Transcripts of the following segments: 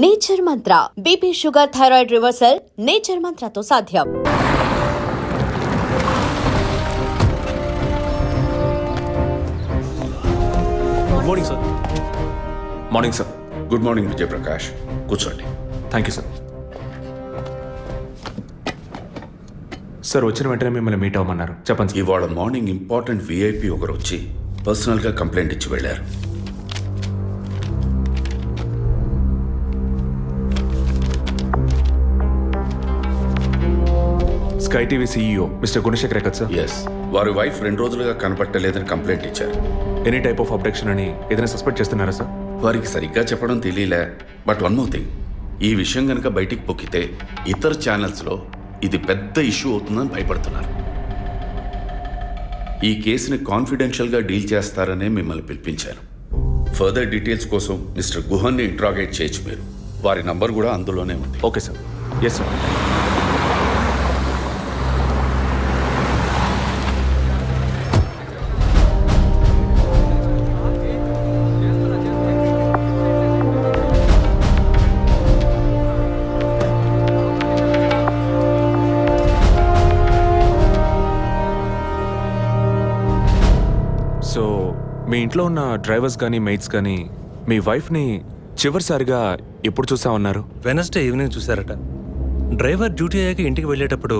Nature Mantra BP sugar thyroid reversal nature మంత్రతో సాధ్యం. Morning sir. Morning sir. Good morning Vijayprakash, కూర్చోండి. Thank you sir. Sir వచ్చిన వెంటనే మిమ్మల్ని మీట్ అవ్వమన్నారు, చెప్పండి సార్. ఇవాళ మార్నింగ్ ఇంపార్టెంట్ విఐపి ఒకరు వచ్చి పర్సనల్గా కంప్లైంట్ ఇచ్చి వెళ్ళారు. Sky TV CEO mister Gunasekhar కదా సార్? ఎస్, వారి వైఫ్ 2 రోజులుగా కనపట్టలేదని కంప్లైంట్ ఇచ్చారు. ఎనీ టైప్ ఆఫ్ అబ్డక్షన్ అని ఏదైనా సస్పెక్ట్ చేస్తున్నారా సార్? వారికి సరిగ్గా చెప్పడం తెలియలే. బట్ వన్ మోర్ థింగ్, ఈ విషయం కనుక బయటికి పొక్కితే ఇతర ఛానల్స్లో ఇది పెద్ద ఇష్యూ అవుతుందని భయపడుతున్నారు. ఈ కేసుని కాన్ఫిడెన్షియల్గా డీల్ చేస్తారనే మిమ్మల్ని పిలిపించారు. ఫర్దర్ డీటెయిల్స్ కోసం మిస్టర్ గుహన్ని ఇంట్రాగేట్ చేయొచ్చు మీరు. వారి నంబర్ కూడా అందులోనే ఉంది. Okay sir. Yes sir. So మీ ఇంట్లో ఉన్న డ్రైవర్స్ కానీ మెయిట్స్ కానీ మీ వైఫ్ని చివరిసారిగా ఎప్పుడు చూసా ఉన్నారు? వెనస్డే ఈవినింగ్ చూశారట. డ్రైవర్ డ్యూటీ అయ్యాక ఇంటికి వెళ్ళేటప్పుడు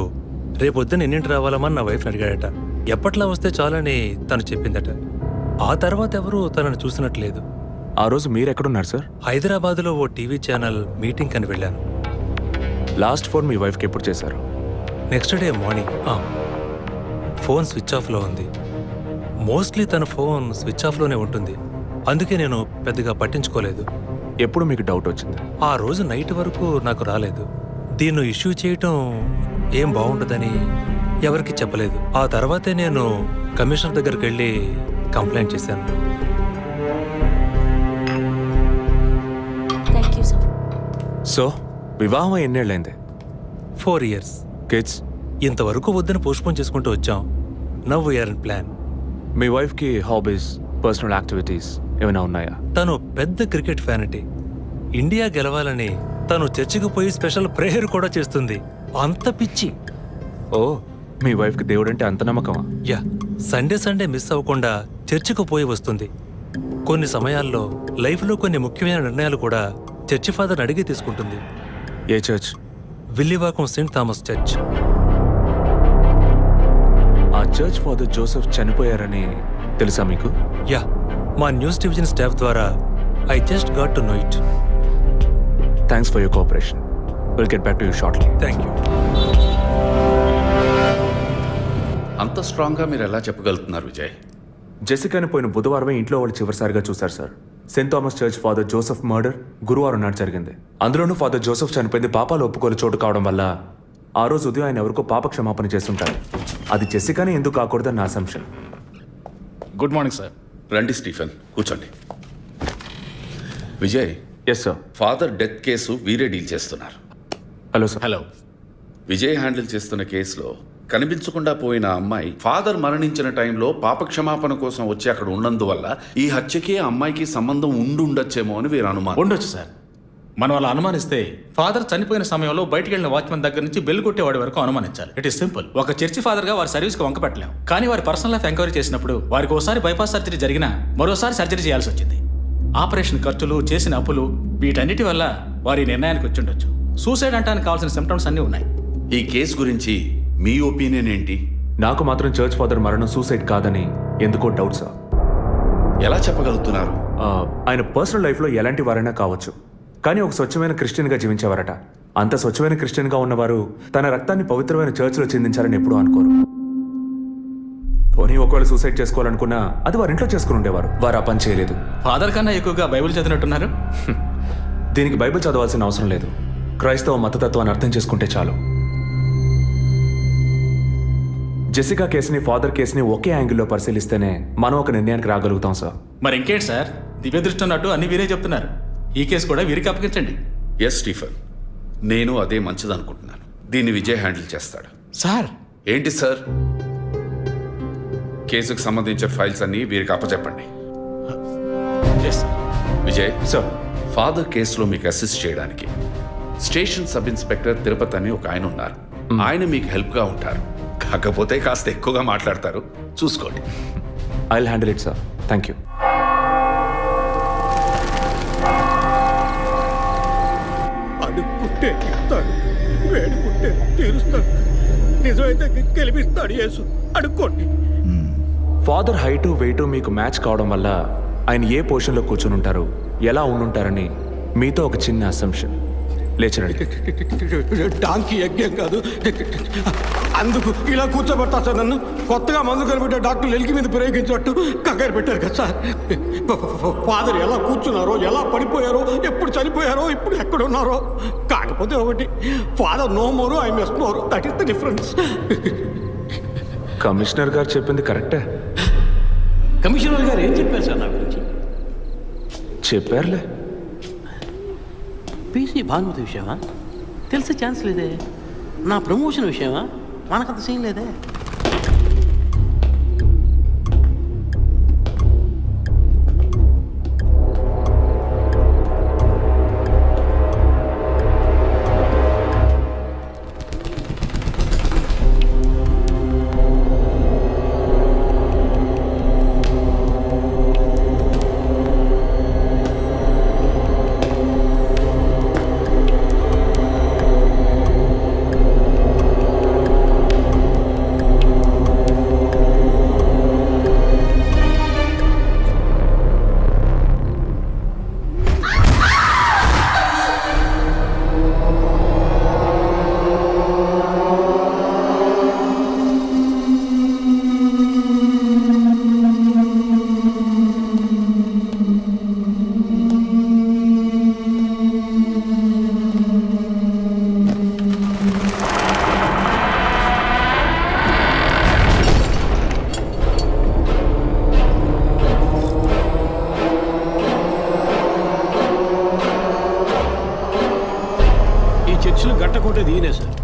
రేపొద్దున ఎన్నింటి రావాలమని నా వైఫ్ని అడిగాడట. ఎప్పట్లా వస్తే చాలని తను చెప్పిందట. ఆ తర్వాత ఎవరూ తనను చూసినట్లేదు. ఆ రోజు మీరు ఎక్కడున్నారు సార్? హైదరాబాద్లో ఓ టీవీ ఛానల్ మీటింగ్ అని వెళ్ళాను. లాస్ట్ ఫోన్ మీ వైఫ్కి ఎప్పుడు చేశారు? Next day morning. Phone switch ఆఫ్లో ఉంది. మోస్ట్లీ తన ఫోన్ స్విచ్ ఆఫ్లోనే ఉంటుంది. అందుకే నేను పెద్దగా పట్టించుకోలేదు. ఎప్పుడు మీకు డౌట్ వచ్చింది? ఆ రోజు నైట్ వరకు నాకు రాలేదు. దీన్ని ఇష్యూ చేయటం ఏం బాగుండదని ఎవరికి చెప్పలేదు. ఆ తర్వాతే నేను కమిషనర్ దగ్గరికి వెళ్ళి కంప్లైంట్ చేశాను. సో వివాహం ఎన్నేళ్ళైంది? 4 years. కిడ్స్? ఇంతవరకు వద్దని పోస్ట్పోన్ చేసుకుంటూ వచ్చాం. Now we are in plan. మీ వైఫ్కి హాబీస్, పర్సనల్ యాక్టివిటీస్ ఏమైనా ఉన్నాయా? తను పెద్ద క్రికెట్ ఫ్యానిటీ. ఇండియా గెలవాలని తను చర్చికి పోయి స్పెషల్ ప్రేయర్ కూడా చేస్తుంది. అంత పిచ్చి. ఓ, మీ వైఫ్కి దేవుడు అంటే అంత నమ్మకమా? యా, సండే మిస్ అవ్వకుండా చర్చికి పోయి వస్తుంది. కొన్ని సమయాల్లో లైఫ్లో కొన్ని ముఖ్యమైన నిర్ణయాలు కూడా చర్చి ఫాదర్ అడిగి తీసుకుంటుంది. ఏ church? Villivakkam saint Thomas church. ఆ చర్చ్ ఫాదర్ జోసెఫ్ చనిపోయారని తెలుసా మీకు? యా, మా న్యూస్ డివిజన్ స్టాఫ్ ద్వారా I just got to know it. Thanks for your cooperation. Will get back to you shortly. Thank you. అంత స్ట్రాంగ్గా మీరు ఎలా చెప్పగలుగుతున్నారు విజయ్? జెసికాని పోయిన బుధవారమే ఇంట్లో వాళ్ళు చివరిసారిగా చూశారు sir. Saint Thomas church father Joseph murder గురువారం నాడు జరిగింది. అందులోనూ ఫాదర్ జోసెఫ్ చనిపోయింది పాపాలు ఒప్పుకోలు చోటు కావడం వల్ల ఆ రోజు ఉదయం ఆయన ఎవరికో పాప క్షమాపణ చేస్తుంటారు. అది జెసికానే ఎందుకు కాకూడదని నా అసంప్షన్. Good morning sir. రండి స్టీఫెన్, కూర్చోండి. Vijay, yes sir. Father death case వీరే డీల్ చేస్తున్నారు. Hello sir. Hello. Vijay handle చేస్తున్న కేసులో కనిపించకుండా పోయిన అమ్మాయి ఫాదర్ మరణించిన టైంలో పాప క్షమాపణ కోసం వచ్చి అక్కడ ఉన్నందువల్ల ఈ హత్యకి ఆ అమ్మాయికి సంబంధం ఉండొచ్చేమో అని వీరు అనుమానం. ఉండొచ్చు సార్. మనం అలా అనుమానిస్తే ఫాదర్ చనిపోయిన సమయంలో బయటికి వెళ్ళిన వాచ్మెన్ దగ్గర నుంచి బెల్ కొట్టేవాడి వరకు అనుమానించాలి. It is simple. ఒక చర్చి ఫాదర్ గా వారి సర్వీస్కి వంక పెట్టలేం. కానీ వారి పర్సనల్ లైఫ్ ఎంక్వైరీ చేసినప్పుడు వారికి ఒకసారి బైపాస్ సర్జరీ జరిగినా మరోసారి సర్జరీ చేయాల్సి వచ్చింది. ఆపరేషన్ ఖర్చులు, చేసిన అప్పులు, వీటన్నిటి వల్ల వారి నిర్ణయానికి వచ్చి ఉండొచ్చు. సూసైడ్ అంటానికి కావాల్సిన సిమ్టమ్స్ అన్నీ ఉన్నాయి. ఈ కేసు గురించి మీ ఒపీనియన్ ఏంటి? నాకు మాత్రం చర్చ్ ఫాదర్ మరణం సూసైడ్ కాదని ఎందుకో డౌట్ సార్. ఎలా చెప్పగలుగుతున్నారు? ఆయన పర్సనల్ లైఫ్లో ఎలాంటి వారైనా కావచ్చు, కానీ ఒక స్వచ్ఛమైన క్రిస్టియన్గా జీవించేవారట. అంత స్వచ్ఛమైన క్రిస్టియన్గా ఉన్నవారు తన రక్తాన్ని పవిత్రమైన చర్చ్లో చెందించారని ఎప్పుడూ అనుకోరు. పోనీ ఒకవేళ సూసైడ్ చేసుకోవాలనుకున్నా అది వారి ఇంట్లో చేసుకుని ఉండేవారు. వారు ఆ పని చేయలేదు. ఫాదర్ కన్నా ఎక్కువగా బైబిల్ చదివినట్టున్నారు. దీనికి బైబిల్ చదవాల్సిన అవసరం లేదు. క్రైస్తవ మతతత్వాన్ని అర్థం చేసుకుంటే చాలు. జెసికా కేసుని, ఫాదర్ కేసుని ఒకే యాంగిల్లో పరిశీలిస్తేనే మనం ఒక నిర్ణయానికి రాగలుగుతాం సార్. మరి ఇంకేంటి సార్, దివ్య దృష్టి ఉన్నట్టు అన్ని వీరే చెప్తున్నారు. ఈ కేసు కూడా వీరికి అప్పగించండి. ఎస్ స్టీఫెన్, నేను అదే మంచిదనుకుంటున్నాను. దీన్ని విజయ్ హ్యాండిల్ చేస్తాడు. సార్. ఏంటి సార్? కేసుకు సంబంధించిన ఫైల్స్ అన్ని వీరికి అప్పచెప్పండి. Yes Vijay sir. ఫాదర్ కేసులో మీకు అసిస్ట్ చేయడానికి స్టేషన్ సబ్ ఇన్స్పెక్టర్ తిరుపతి అని ఒక ఆయన ఉన్నారు. ఆయన మీకు హెల్ప్గా ఉంటారు. కాకపోతే కాస్త ఎక్కువగా మాట్లాడతారు, చూసుకోండి. I will handle it sir. Thank you. అడుక్కుంటే ఇస్తాడు, వేడుకుంటే తీరుస్తాడు, నిజమైతే గెలిపిస్తాడు యేసు. అడుక్కోండి. ఫాదర్ హైటు వెయిట్ మీకు మ్యాచ్ కావడం వల్ల ఆయన ఏ పొజిషన్లో కూర్చుని ఉంటారు, ఎలా ఉండుంటారని మీతో ఒక చిన్న అసంప్షన్. లేచరండి. డాంకీ యజ్ఞం కాదు, అందుకు ఇలా కూర్చోబెడతా సార్. నన్ను కొత్తగా మందు కనిపెట్టే డాక్టర్లు ఎలికి మీద ప్రయోగించినట్టు కంగారు పెట్టారు కదా సార్. ఫాదర్ ఎలా కూర్చున్నారో, ఎలా పడిపోయారో, ఎప్పుడు చనిపోయారో, ఇప్పుడు ఎక్కడున్నారో. కాకపోతే ఒకటి, father no more, I miss more. That is the difference. Commissioner గారు చెప్పింది కరెక్టే. కమిషనర్ గారు ఏం చెప్పారు సార్ నా గురించి? చెప్పారులే. పీసీ భానుమతి విషయమా? తెలిసే ఛాన్స్ లేదే. నా ప్రమోషన్ విషయమా? మనకంత సీన్ లేదే. గట్టకోటేది ఈయనే సార్.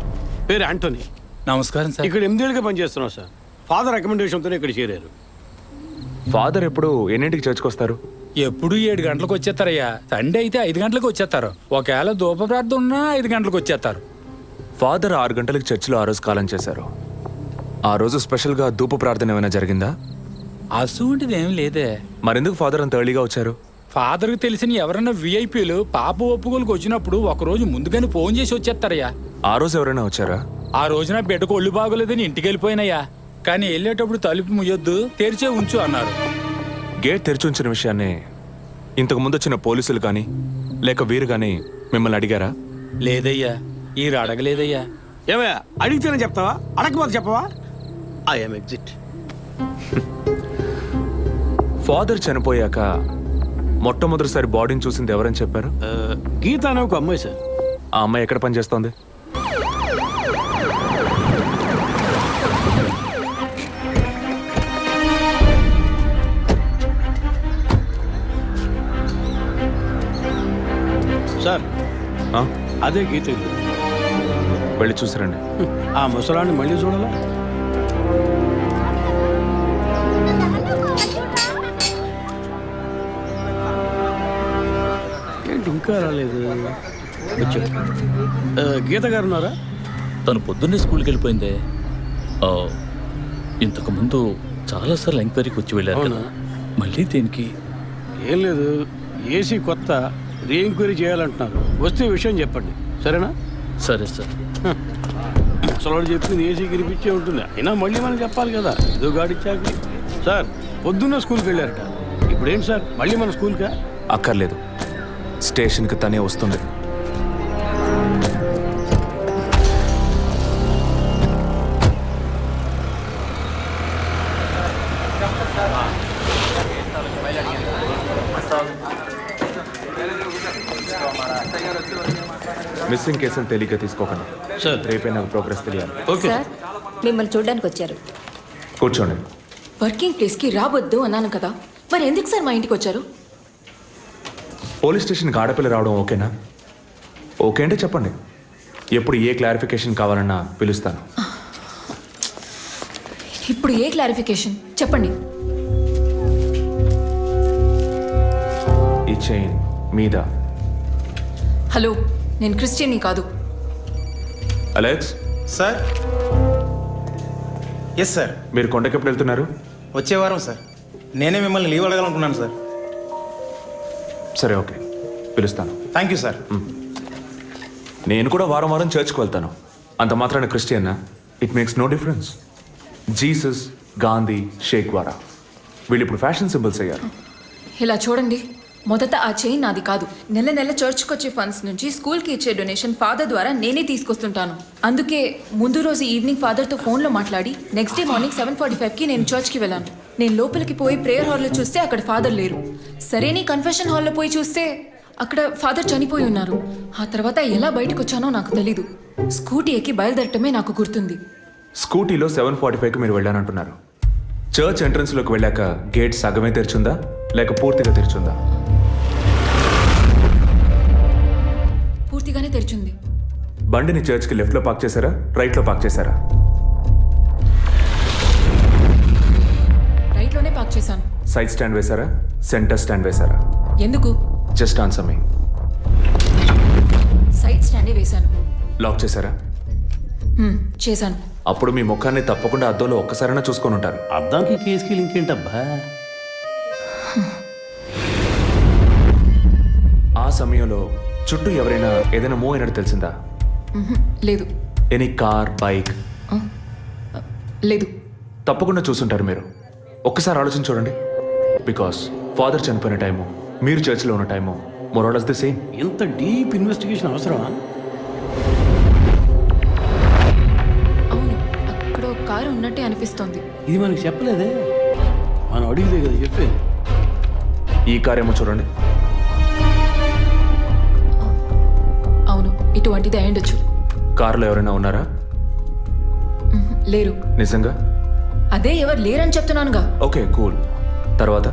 పేరు యాంటోనీ. నమస్కారం సార్. ఇక్కడ 8 ఏళ్ళుగా పనిచేస్తున్నాం సార్. ఫాదర్ రికమెండేషన్తోనే ఇక్కడ చేరారు. ఫాదర్ ఎప్పుడు ఎన్నింటికి చర్చ్కి వస్తారు? ఎప్పుడు 7 గంటలకు వచ్చేస్తారయ్యా. సండే అయితే 5 గంటలకు వచ్చేస్తారు. ఒకవేళ ధూప ప్రార్థన ఉన్నా 5 గంటలకు వచ్చేస్తారు. ఫాదర్ 6 గంటలకు చర్చిలో ఆ రోజు కాలం చేశారు. ఆ రోజు స్పెషల్గా ధూప ప్రార్థన ఏమైనా జరిగిందా? అసువంటిది ఏం లేదే. మరెందుకు ఫాదర్ అంత ఎర్లీగా వచ్చారు? ఫాదర్కి తెలిసిన ఎవరైనా విఐపీలు పాప ఒప్పుకోలకు వచ్చినప్పుడు ఒకరోజు ముందుగానే ఫోన్ చేసి వచ్చేస్తారయ్యా. ఆ రోజు ఎవరైనా వచ్చారా? ఆ రోజున బిడ్డకు ఒళ్ళు బాగోలేదని ఇంటికి వెళ్ళిపోయినయ్యా. కానీ వెళ్ళేటప్పుడు తలుపు ముయ్యొద్దు, తెరిచే ఉంచు అన్నారు. గేట్ తెరిచి ఉంచిన విషయాన్ని ఇంతకు ముందు వచ్చిన పోలీసులు కానీ లేక వీరు కానీ మిమ్మల్ని అడిగారా? లేదయ్యా, ఈ అడగలేదయ్యా. ఏమయ్యా, అడిగితేనే చెప్తావా, అడగకపోతే చెప్పవా? I'm exit. ఫాదర్ చనిపోయాక మొట్టమొదటిసారి బాడీని చూసింది ఎవరని చెప్పారు? గీత అనే ఒక అమ్మాయి సార్. ఆ అమ్మాయి ఎక్కడ పనిచేస్తోంది? సార్ ఆ? అదే గీత ఇల్లు. వెళ్ళి చూసిరండి. ఆ ముసలాన్ని మళ్ళీ చూడాలా? ఏంటి ఇంకా రాలేదు? వచ్చాడు. గీత గారు ఉన్నారా? తను పొద్దున్నే స్కూల్కి వెళ్ళిపోయిందే. ఇంతకు ముందు చాలాసార్లు ఎంక్వైరీకి వచ్చి వెళ్ళారు కదా, మళ్ళీ దేనికి? ఏం లేదు, ఏసీ కొత్త, రీ ఎంక్వైరీ చేయాలంటున్నారు. వస్తే విషయం చెప్పండి, సరేనా? సరే సార్. ముసలాడు చెప్పింది ఏసీ గిరిపించే ఉంటుంది. అయినా మళ్ళీ మనం చెప్పాలి కదా, ఏదో గాడిచ్చాక. సార్ పొద్దున్న స్కూల్కి వెళ్ళారట, ఇప్పుడేంటి సార్ మళ్ళీ మన స్కూల్కా? అక్కర్లేదు, స్టేషన్కి తనే వస్తుంది. మిస్సింగ్ కేసును తేలిగ్గా తీసుకోకండి సార్. రేపే నాకు ప్రోగ్రెస్ తెలియాలి. ఓకే సార్, మిమ్మల్ని చూడడానికి వచ్చారు. కూర్చోండి. వర్కింగ్ ప్లేస్కి రావద్దు అన్నాను కదా, మరి ఎందుకు సార్ మా ఇంటికి వచ్చారు? పోలీస్ స్టేషన్కి ఆడపిల్ల రావడం ఓకేనా? ఓకే అంటే చెప్పండి, ఎప్పుడు ఏ క్లారిఫికేషన్ కావాలన్నా పిలుస్తాను. ఇప్పుడు ఏ క్లారిఫికేషన్ చెప్పండి. ఈ చైన్ మీద హలో, నేను క్రిస్టియన్ని కాదు. Alex, sir. Yes sir. మీరు కొండకి ఎప్పుడు వెళ్తున్నారు? వచ్చే వారం సార్. నేనే మిమ్మల్ని లీవ్ అడగాలనుకున్నాను సార్. సరే, ఓకే, పిలుస్తాను. Thank you sir. నేను కూడా వారం వారం చర్చ్కి వెళ్తాను. అంత మాత్రాన క్రిస్టియన్నా? It makes no difference. Jesus, Gandhi, షేక్ వారా వీళ్ళు ఇప్పుడు ఫ్యాషన్ సింబల్స్ అయ్యారు. ఇలా చూడండి, మొదట ఆ చైన్ నాది కాదు. నెల నెల చర్చ్కి వచ్చే ఫండ్స్ నుంచి స్కూల్కి ఇచ్చే డొనేషన్ ఫాదర్ ద్వారా నేనే తీసుకొస్తుంటాను. అందుకే ముందు రోజు ఈవినింగ్ ఫాదర్తో ఫోన్లో మాట్లాడి నెక్స్ట్ డే మార్నింగ్ 7:45కి నేను చర్చ్కి వెళ్ళాను. నేను లోపలికి పోయి ప్రేయర్ హాల్లో చూస్తే అక్కడ ఫాదర్ లేరు. సరే, నీ కన్ఫెషన్ హాల్లో పోయి చూస్తే అక్కడ ఫాదర్ చనిపోయి ఉన్నారు. ఆ తర్వాత ఎలా బయటకు వచ్చానో నాకు తెలీదు. స్కూటీ ఎక్కి బయలుదేరటమే నాకు గుర్తుంది. స్కూటీలో 7:45కి మీరు వెళ్ళానంటున్నారు. చర్చ్ ఎంట్రన్స్లోకి వెళ్ళాక గేట్ సగమే తెరిచుందా లేక పూర్తిగా తెరిచుందా? పూర్తిగానే తెరిచింది. బండిని చర్చ్కి లెఫ్ట్లో పార్క్ చేశారా, రైట్లో పార్క్ చేశారా? రైట్లోనే పార్క్ చేశాను. సైడ్ స్టాండ్ వేశారా, సెంటర్ స్టాండ్ వేశారా? ఎందుకు? జస్ట్ ఆన్సర్ మీ. సైడ్ స్టాండే వేశాను. లాక్ చేశారా? చేశాను. అప్పుడు మీ ముఖాన్ని తప్పకుండా అద్దంలో ఒక్కసారైనా చూసుకొని ఉంటారు. అద్దానికి కేసుకి లింక్ ఏంటబ్బా? ఆ సమయంలో చుట్టూ ఎవరైనా ఏదైనా మూవ్ అయినట్టు తెలిసిందా? లేదు. Any car, bike? లేదు. తప్పకుండా చూసుంటారు మీరు. ఒక్కసారి ఆలోచన చూడండి. బికాస్ ఫాదర్ చనిపోయిన టైము, మీరు చర్చిలో ఉన్న టైము మోరాలస్ ది సేమ్. ఎంత డీప్ ఇన్వెస్టిగేషన్ అవసరమా? అవును, అక్కడ ఒక కారు ఉన్నట్టే అనిపిస్తోంది. ఇది మనకి చెప్పలేదే, మనం అడిగితే కదా చెప్పేది. ఈ కార్ ఏమో చూడండి. అవును, ఇటువంటిది అయ్యుండొచ్చు. కారులో ఎవరైనా ఉన్నారా? లేరు. నిజంగా? అదే ఎవరు లేరని చెప్తున్నానుగా. Okay, cool. తర్వాత?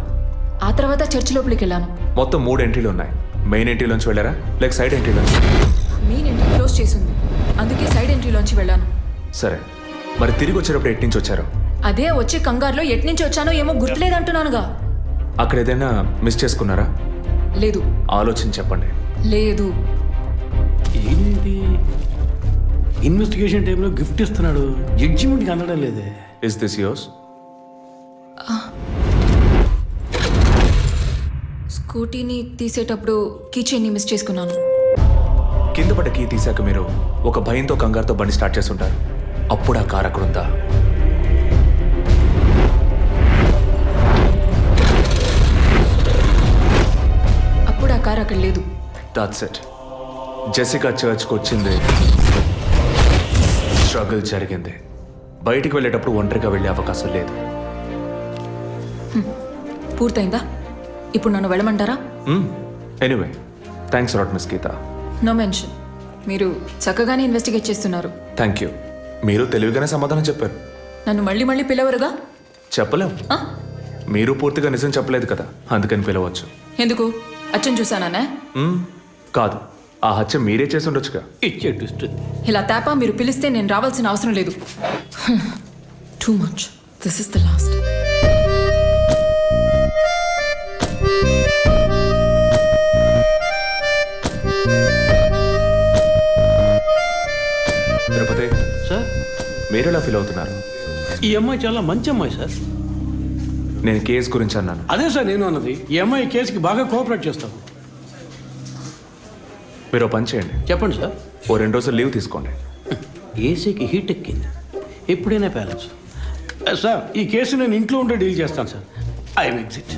ఆ తర్వాత చర్చ్ లోపలికి వెళ్ళాను. మొత్తం 3 ఎంట్రీలు ఉన్నాయి. మెయిన్ ఎంట్రీలోంచి వెళ్ళారా లేక సైడ్ ఎంట్రీలోంచి? మెయిన్ ఎంట్రీ క్లోజ్ చేసింది, అందుకే సైడ్ ఎంట్రీలోంచి వెళ్ళాను. సరే, మరి తిరిగి వచ్చేటప్పుడు ఎటు నుంచి వచ్చారు? అదే వచ్చే కంగారులో ఎట్నుంచి వచ్చానో ఏమో గుర్తులేదంటున్నానుగా. అక్కడ ఏదైనా మిస్ చేసుకున్నారా? లేదు. ఆలోచించి చెప్పండి. లేదు. ఏంటి ఇన్వెస్టిగేషన్ టైంలో గిఫ్ట్ ఇస్తున్నాడు, జడ్జిమెంట్కి అందడం లేదే. Is this yours? స్కూటీని తీసేటప్పుడు కీ చైన్ని మిస్ చేసుకున్నాను. కింద పడ్డ కీ తీసాక మీరు ఒక భయంతో కంగారుతో బండి స్టార్ట్ చేస్తుంటారు. అప్పుడు ఆ కార్ అక్కడ ఉందా? అప్పుడు ఆ కారు అక్కడ లేదు. That's it. జెసికా చర్చ్కి వచ్చింది, స్ట్రగుల్ జరిగింది. బయటికి వెళ్ళేటప్పుడు ఒంటరిగా వెళ్ళే అవకాశం లేదు. పూర్తయిందా? ఇప్పుడు నన్ను వెళ్ళమంటారా? Anyway, thanks lot miss Geetha. No mention. మీరు చక్కగానే ఇన్వెస్టిగేట్ చేస్తున్నారు. Thank you. మీరు తెలివిగానే సమాధానం చెప్పారు. నన్ను మళ్ళీ మళ్ళీ పిలవరుగా? చెప్పలేం. ఆ? మీరు పూర్తిగా నిజం చెప్పలేదు కదా, అందుకని పిలవచ్చు. ఎందుకు? అచ్చం చూసానా? కాదు, ఆ హత్య మీరే చేసి ఉండొచ్చుగా. ఇచ్చే ట్విస్ట్. ఇలా తేపా మీరు పిలిస్తే నేను రావాల్సిన అవసరం లేదు. Too much. This is the last. Tirupati sir, మీరు ఎలా ఫీల్ అవుతున్నారు? ఈ అమ్మాయి చాలా మంచి అమ్మాయి సార్. నేను కేసు గురించి అన్నాను. అదే సార్ నేను అన్నది. ఈ అమ్మాయి కేసుకి బాగా కోఆపరేట్ చేస్తాం. మీరు ఓ పని చేయండి. చెప్పండి సార్. ఓ 2 రోజులు లీవ్ తీసుకోండి. ఏసీకి హీట్ ఎక్కింది, ఎప్పుడైనా ప్యాలెన్స్. సార్, ఈ కేసు నేను ఇంట్లో ఉంటే డీల్ చేస్తాను sir. I'm exit.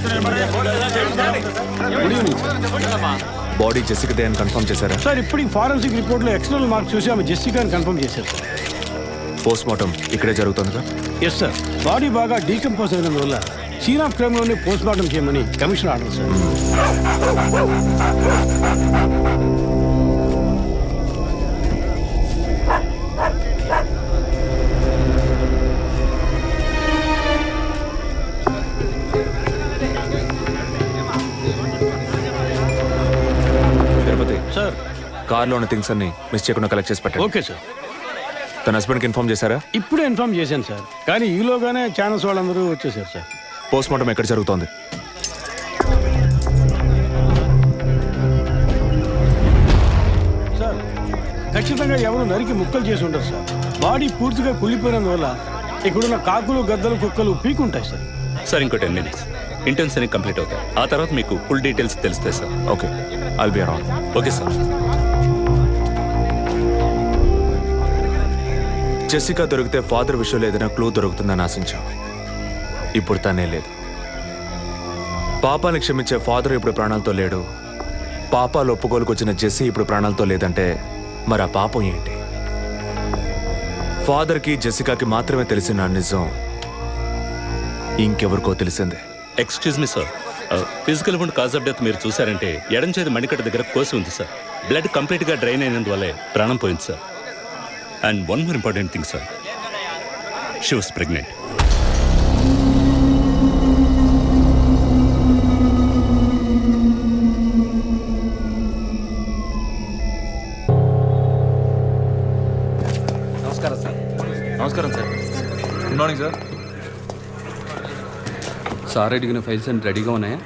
Good evening sir. Body జెసికదే అని కన్ఫర్మ్ చేశారా? సార్ ఇప్పుడు ఫారెన్సిక్ రిపోర్ట్లో ఎక్స్టర్నల్ మార్క్స్ చూసి ఆమె జెస్సికా అని కన్ఫర్మ్ చేశారు సార్. పోస్ట్ మార్టం ఇక్కడే జరుగుతుందిగా? Yes sir. బాడీ బాగా డీకంపోజ్ అయినందువల్ల సీన్ ఆఫ్ క్రైమ్లోనే పోస్ట్ మార్టం చేయమని commission order sir. Tirupati sir కార్లో ఉన్న థింగ్స్ అన్ని మిస్ చేయకుండా కలెక్ట్ చేసి పెట్టండి. Okay sir. తన హస్బెండ్కి ఇన్ఫార్మ్ చేశారా? ఇప్పుడే ఇన్ఫార్మ్ చేశాను సార్, కానీ ఈలోగానే ఛానల్స్ వాళ్ళందరూ వచ్చేసారు సార్. పోస్ట్ మార్టం ఎక్కడ జరుగుతోంది? సార్ ఖచ్చితంగా ఎవరు నరికి ముక్కలు చేసి ఉంటారు సార్. బాడీ పూర్తిగా కుళ్ళిపోయినందువల్ల ఇక్కడున్న కాకులు గద్దలు కుక్కలు పీకుంటాయి సార్. సార్ ఇంకో 10 minutes ఇంటెన్స్ అన్ని కంప్లీట్ అవుతాయి. ఆ తర్వాత మీకు ఫుల్ డీటెయిల్స్ తెలుస్తాయి sir. Okay, I'll be around. Okay sir. Jessica దొరికితే ఫాదర్ విషయంలో ఏదైనా క్లూ దొరుకుతుందని ఆశించాం. ఇప్పుడు తనే లేదు. పాపాన్ని క్షమించే ఫాదర్ ఇప్పుడు ప్రాణాలతో లేడు. పాపాలు ఒప్పుకోలుకు వచ్చిన జెస్సీ ఇప్పుడు ప్రాణాలతో లేదంటే మరి ఆ పాపం ఏంటి? ఫాదర్కి జెసికాకి మాత్రమే తెలిసిన నిజం ఇంకెవరికో తెలిసిందే. Excuse me sir, physical wound cause of death మీరు చూసారంటే ఎడం చేతి మణికట్ట దగ్గర కోసి ఉంది సార్. బ్లడ్ కంప్లీట్గా డ్రైన్ అయినందువల్లే ప్రాణం పోయింది sir. And one more important thing sir, she was pregnant. నమస్కారం సార్. నమస్కారం sir. Good morning sir. Sir అడిగిన ఫైల్స్ అన్ని రెడీగా ఉన్నాయా?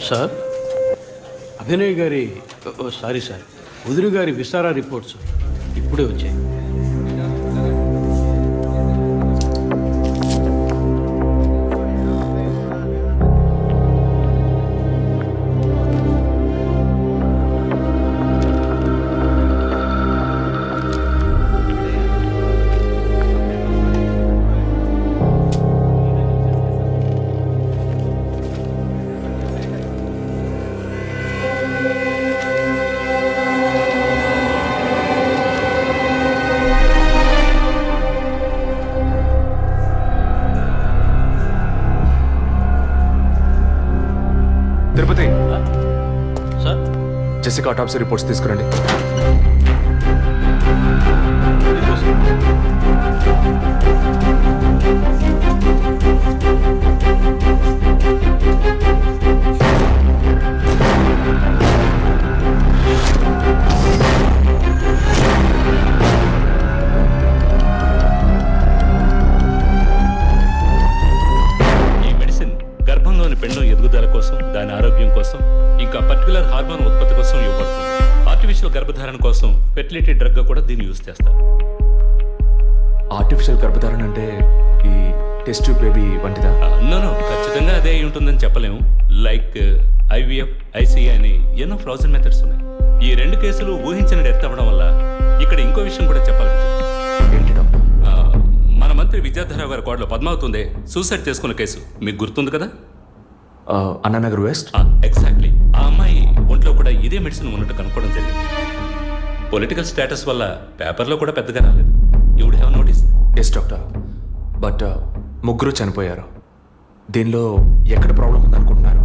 సార్ అభినయ్ గారి సారీ సార్ వదిలి గారి విస్తారా రిపోర్ట్స్ ఇప్పుడే వచ్చాయి. తిరుపతి, సార్ జెసికా ఆటాప్సీ రిపోర్ట్స్ తీసుకురండి. పెన్ను ఎదుగుదల కోసం, దాని ఆరోగ్యం కోసం, ఇంకా పర్టికులర్ హార్మోన్ ఉత్పత్తి కోసం ఇవ్వబడుతుంది. ఆర్టిఫిషియల్ గర్భధారణ కోసం ఫెర్టిలిటీ డ్రగ్ కూడా దీన్ని యూజ్ చేస్తారు. ఆర్టిఫిషియల్ గర్భధారణ అంటే ఈ టెస్ట్ ట్యూబ్ బేబీ వంటిదా? నో, ఖచ్చితంగా అదే అయి ఉంటుందని చెప్పలేము. లైక్ IVF, ICI అని ఎన్నో ఫ్రోజన్ మెథడ్స్ ఉన్నాయి. ఈ 2 కేసులు ఊహించిన డెత్ అవ్వడం వల్ల ఇక్కడ ఇంకో విషయం కూడా చెప్పాలి. ఏంటి డాక్టర్? మన మంత్రి విద్యాధరరావు గారి కోడలో పద్మావతి సూసైడ్ చేసుకున్న కేసు మీకు గుర్తుంది కదా? అన్నానగర్ వెస్ట్. ఎగ్జాక్ట్లీ. ఆ అమ్మాయి ఒంట్లో కూడా ఇదే మెడిసిన్ ఉన్నట్టు కనుక్కోవడం జరిగింది. పొలిటికల్ స్టేటస్ వల్ల పేపర్లో కూడా పెద్దగా రాలేదు. You would have notice. Yes doctor, but ముగ్గురు చనిపోయారు. దీనిలో ఎక్కడ ప్రాబ్లం ఉందనుకుంటున్నారు?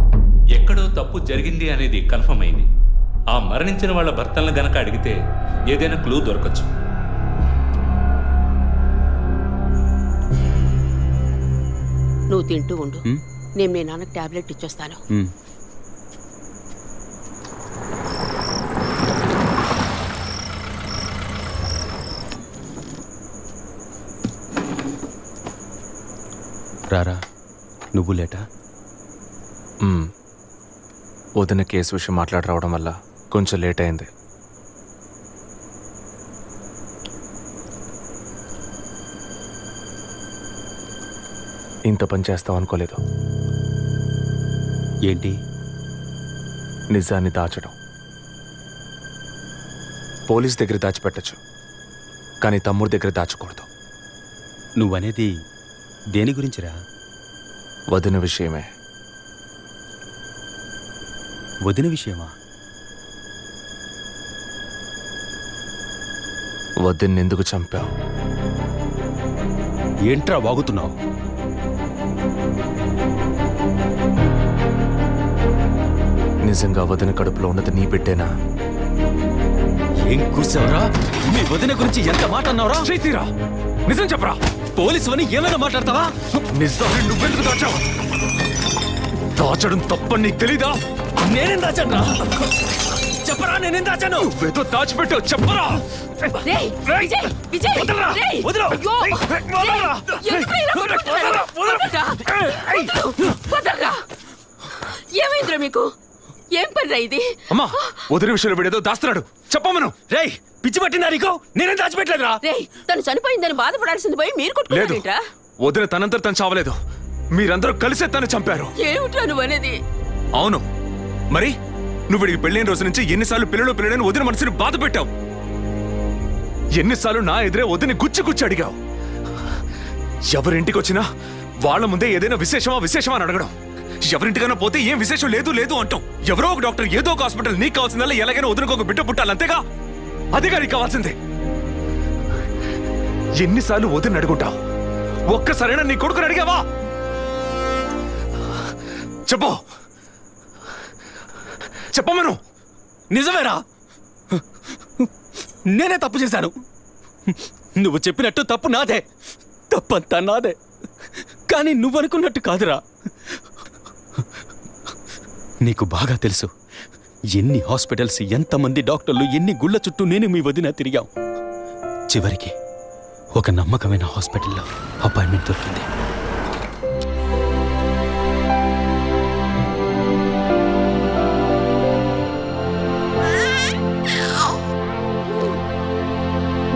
ఎక్కడో తప్పు జరిగింది అనేది కన్ఫర్మ్ అయింది. ఆ మరణించిన వాళ్ళ భర్తలను గనక అడిగితే ఏదైనా క్లూ దొరకచ్చు. నువ్వు తింటూ ఉండు, నేను మీ నాన్నకు టాబ్లెట్ ఇచ్చొస్తాను. రారా, నువ్వు లేటా? వదిన కేసు విషయం మాట్లాడి రావడం వల్ల కొంచెం లేట్ అయింది. ఇంత పని చేస్తావు అనుకోలేదు. ఏంటి? నిజాన్ని దాచడం. పోలీస్ దగ్గర దాచిపెట్టచ్చు, కానీ తమ్ముడి దగ్గర దాచకూడదు. నువ్వనేది దేని గురించిరా? వదిన విషయమే. వదిన విషయమా? వదిన్ని ఎందుకు చంపావు? ఏంట్రా వాగుతున్నావు? నిజంగా వదిన కడుపులో ఉన్నది నీ బిడ్డేనా? ఏం కూర్చావురా? మీ వదిన గురించి ఎంత మాట అన్నావురా? చైతీరా, నిజం చెప్పరా. పోలీసు అని ఏమైనా మాట్లాడతావా? నిజాన్ని నువ్వెందుకు దాచావు? దాచడం తప్పని నీకు తెలీదా? నేనేం దాచాను? చెప్పరా, నేనేం దాచాను? నువ్వేదో దాచిపెట్టావు, చెప్పరా. రేయ్, విజయ్, విజయ్, వదలరా, రేయ్, వదలు. అయ్యో, వదలరా. ఎందుకు ఇలా కొట్టుకుంటున్నారు? వదలరా, వదలరా. ఏమైందిరా మీకు? ఏం పనిరా ఇది? అమ్మా, వదిన విషయంలో వీడేదో దాస్తున్నాడు, చెప్పమను. రేయ్, పిచ్చి పట్టిందా నీకు? నేనేం దాచిపెట్టలేదురా. రేయ్, తను చనిపోయిందని బాధపడాల్సింది పోయి మీరు లేదు, కొట్టుకుంటారేంట్రా? వదిన తనంతా తను చావలేదు. మీరందరూ కలిసే తను చంపారు. ఏమిట్రా నువ్వు అనేది? అవును, మరి నువ్వు వీడికి పెళ్ళైన రోజు నుంచి ఎన్నిసార్లు పిల్లడని వదిన మనసుని బాధ పెట్టావు? ఎన్నిసార్లు నా ఎదురే వదిని గుచ్చి అడిగావు? ఎవరింటికి వచ్చినా వాళ్ళ ముందే ఏదైనా విశేషమా అని అడగడం. ఎవరింటికైనా పోతే ఏం విశేషం లేదు అంటాం. ఎవరో ఒక డాక్టర్, ఏదో ఒక హాస్పిటల్, నీకు కావాల్సిందల్లా ఎలాగైనా వదినకు ఒక బిడ్డ పుట్టాలి, అంతేగా? అదేగా నీకు కావాల్సిందే. ఎన్నిసార్లు వదిన అడుగుంటావు? ఒక్కసారైనా నీ కొడుకుని అడిగావా? చెప్పమను. నిజమేరా, నేనే తప్పు చేశాను. నువ్వు చెప్పినట్టు తప్పు నాదే, తప్పంతా నాదే. కానీ నువ్వనుకున్నట్టు కాదురా. నీకు బాగా తెలుసు ఎన్ని హాస్పిటల్స్, ఎంతమంది డాక్టర్లు, ఎన్ని గుళ్ళ చుట్టూ నేను మీ వదిన తిరిగాం. చివరికి ఒక నమ్మకమైన హాస్పిటల్లో అపాయింట్మెంట్ దొరికింది.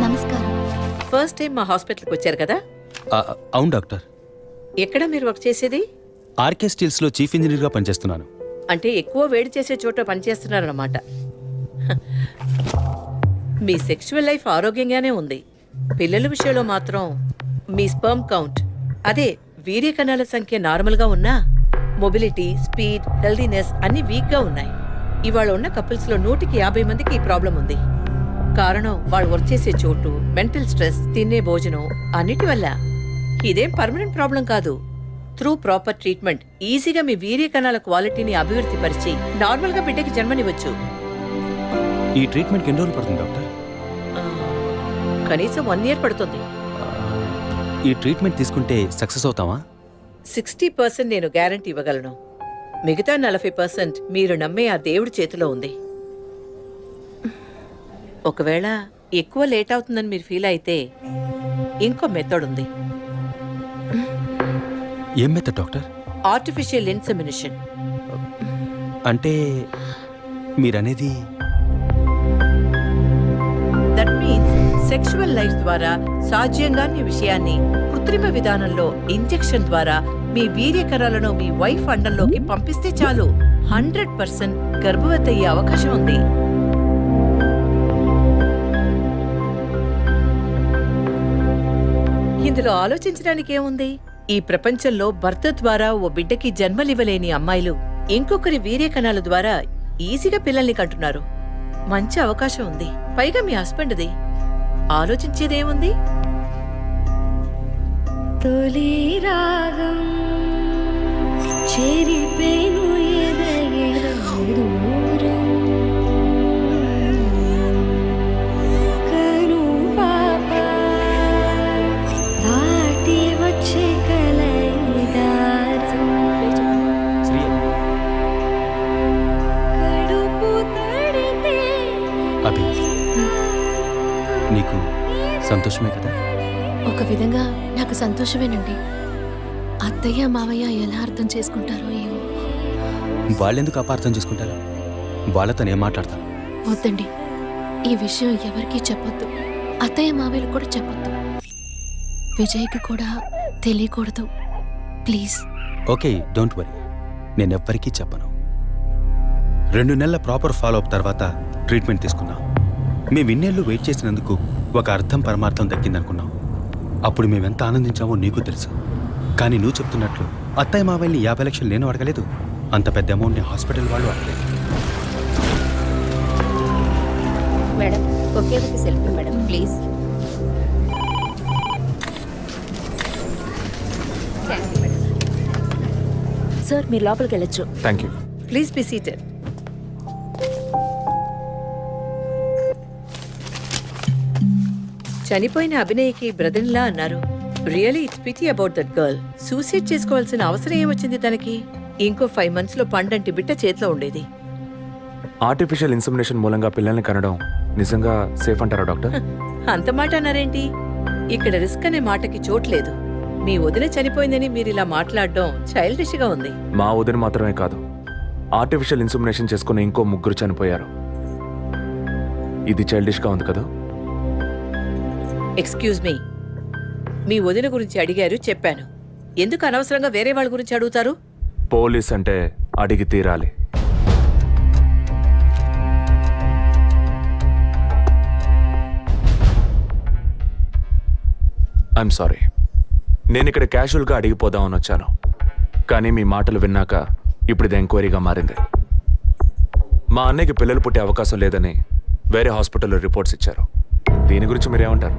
నమస్కారం. ఫస్ట్ టైం మా హాస్పిటల్కి వచ్చారు కదా? అవును డాక్టర్. ఎక్కడ మీరు వర్క్ చేసేది? ఆర్కే స్టీల్స్లో చీఫ్ ఇంజనీర్గా పనిచేస్తున్నాను. అంటే ఎక్కువ వేడి చేసే చోట పనిచేస్తున్నారన్నమాట. మీ సెక్షువల్ లైఫ్ ఆరోగ్యంగానే ఉంది. పిల్లల విషయంలో మాత్రం మీ స్పర్మ్ కౌంట్, అదే వీర్య కణాల సంఖ్య నార్మల్గా ఉన్నా మొబిలిటీ, స్పీడ్, హెల్దీనెస్ అన్ని వీక్గా ఉన్నాయి. ఇవాళ ఉన్న కపుల్స్లో 150 మందికి ఈ ప్రాబ్లం ఉంది. కారణం వాళ్ళు వర్క్ చేసే చోటు, మెంటల్ స్ట్రెస్, తినే భోజనం అన్నిటి వల్ల. ఇదేం పర్మనెంట్ ప్రాబ్లం కాదు. త్రూ ప్రాపర్ ట్రీట్మెంట్ ఈజీగా మీ వీర్య కణాల క్వాలిటీని అభివృద్ధి పరిచి నార్మల్గా బిడ్డకి జన్మనివ్వచ్చు. ఈ ట్రీట్మెంట్కి ఎన్ని రోజులు పడుతుంది డాక్టర్? కనీసం 1 year పడుతుంది. ఈ ట్రీట్మెంట్ తీసుకుంటే సక్సెస్ అవుతామా? 60% నేను గ్యారంటీ ఇవ్వగలను. మిగతా 40% మీరు నమ్మే ఆ దేవుడి చేతిలో ఉంది. ఒకవేళ ఎక్కువ లేట్ అవుతుందని మీరు ఫీల్ అయితే ఇంకో మెథడ్ ఉంది. ఏం మెథడ్ డాక్టర్? Artificial insemination. అంటే మీరనేది? దట్ మీన్స్ సెక్షువల్ లైఫ్ ద్వారా సాధ్యంగాని విషయాన్ని కృత్రిమ విధానంలో ఇంజెక్షన్ ద్వారా మీ వీర్యకరాలను మీ వైఫ్ అండంలోకి పంపిస్తే చాలు 100% గర్భవతి అయ్యే అవకాశం ఉంది. ఇందులో ఆలోచించడానికి ఏముంది? ఈ ప్రపంచంలో భర్త ద్వారా ఓ బిడ్డకి జన్మలివ్వలేని అమ్మాయిలు ఇంకొకరి వీర్య కణాల ద్వారా ఈజీగా పిల్లల్ని కంటున్నారు. మంచి అవకాశం ఉంది. పైగా మీ హస్బెండ్ది. ఆలోచించేదేముంది? తొలి రాగం చెరిపేను ఎదగెదూరం కను పాప దాటి వచ్చే కలైదారం కడుపు తడితే అభి, నీకు సంతోషమే కదా? ఒక విధంగా నాకు సంతోషమేనండి. అత్తయ్య మావయ్య ఎలా అర్థం చేసుకుంటారో ఏమో. వాళ్ళెందుకు అపార్థం చేసుకుంటారు? వాళ్ళతో నేను మాట్లాడతాను. వద్దండి, ఈ విషయం ఎవరికీ చెప్పొద్దు. అత్తయ్య మావయ్యలు కూడా చెప్పొద్దు. విజయ్కి కూడా తెలియకూడదు, ప్లీజ్. Okay, don't worry. నేనెవ్వరికీ చెప్పను. 2 నెలల ప్రాపర్ ఫాలో అప్ తర్వాత ట్రీట్మెంట్ తీసుకున్నాం. మేము ఇన్నేళ్ళు వెయిట్ చేసినందుకు ఒక అర్థం పరమార్థం దక్కిందనుకున్నాం. అప్పుడు మేమెంత ఆనందించామో నీకు తెలుసు. కానీ నువ్వు చెప్తున్నట్లు అత్తయ్య మావయ్యని 50 లక్షలు నేను అడగలేదు. అంత పెద్ద అమౌంట్ని హాస్పిటల్ వాళ్ళు అడగలేదు. మేడం ఒకే ఒక సెల్ఫీ మేడం ప్లీజ్. సార్ మీరు లోపలికి వెళ్ళొచ్చు. Thank you. Please be seated. చనిపోయిన అభినయ్కి బ్రదర్లా అన్నారు. Really it's pity about that girl. Suicide చేసుకోవాల్సిన అవసరం ఏమొచ్చింది తనకి? ఇంకో 5 months లో పండంటి బిడ్డ చేతిలో ఉండేది. ఆర్టిఫిషియల్ ఇన్సమినేషన్ మూలంగా పిల్లల్ని కనడం నిజంగా సేఫ్ అంటారా డాక్టర్? అంత మాట అన్నారేంటి? ఇక్కడ రిస్క్ అనే మాటకి చోట్లేదు. మీ వదిన చనిపోయిందని మీరు ఇలా మాట్లాడడం చైల్డిష్ గా ఉంది. మా వదిన మాత్రమే కాదు, ఆర్టిఫిషియల్ ఇన్సమినేషన్ చేసుకున్న ఇంకో 3 చనిపోయారు. ఇది చైల్డిష్గా ఉంది కదా? ఎక్స్క్యూజ్ మీ, మీ వదిన గురించి అడిగారు, చెప్పాను. ఎందుకు అనవసరంగా వేరే వాళ్ళ గురించి అడుగుతారు? పోలీస్ అంటే అడిగి తీరాలి. ఐఎమ్ సారీ, నేను ఇక్కడ క్యాజువల్గా అడిగిపోదామని వచ్చాను. కానీ మీ మాటలు విన్నాక ఇప్పుడు ఇది ఎంక్వైరీగా మారింది. మా అన్నయ్యకి పిల్లలు పుట్టే అవకాశం లేదని వేరే హాస్పిటల్లో రిపోర్ట్స్ ఇచ్చారు. దీని గురించి మీరేమంటారు?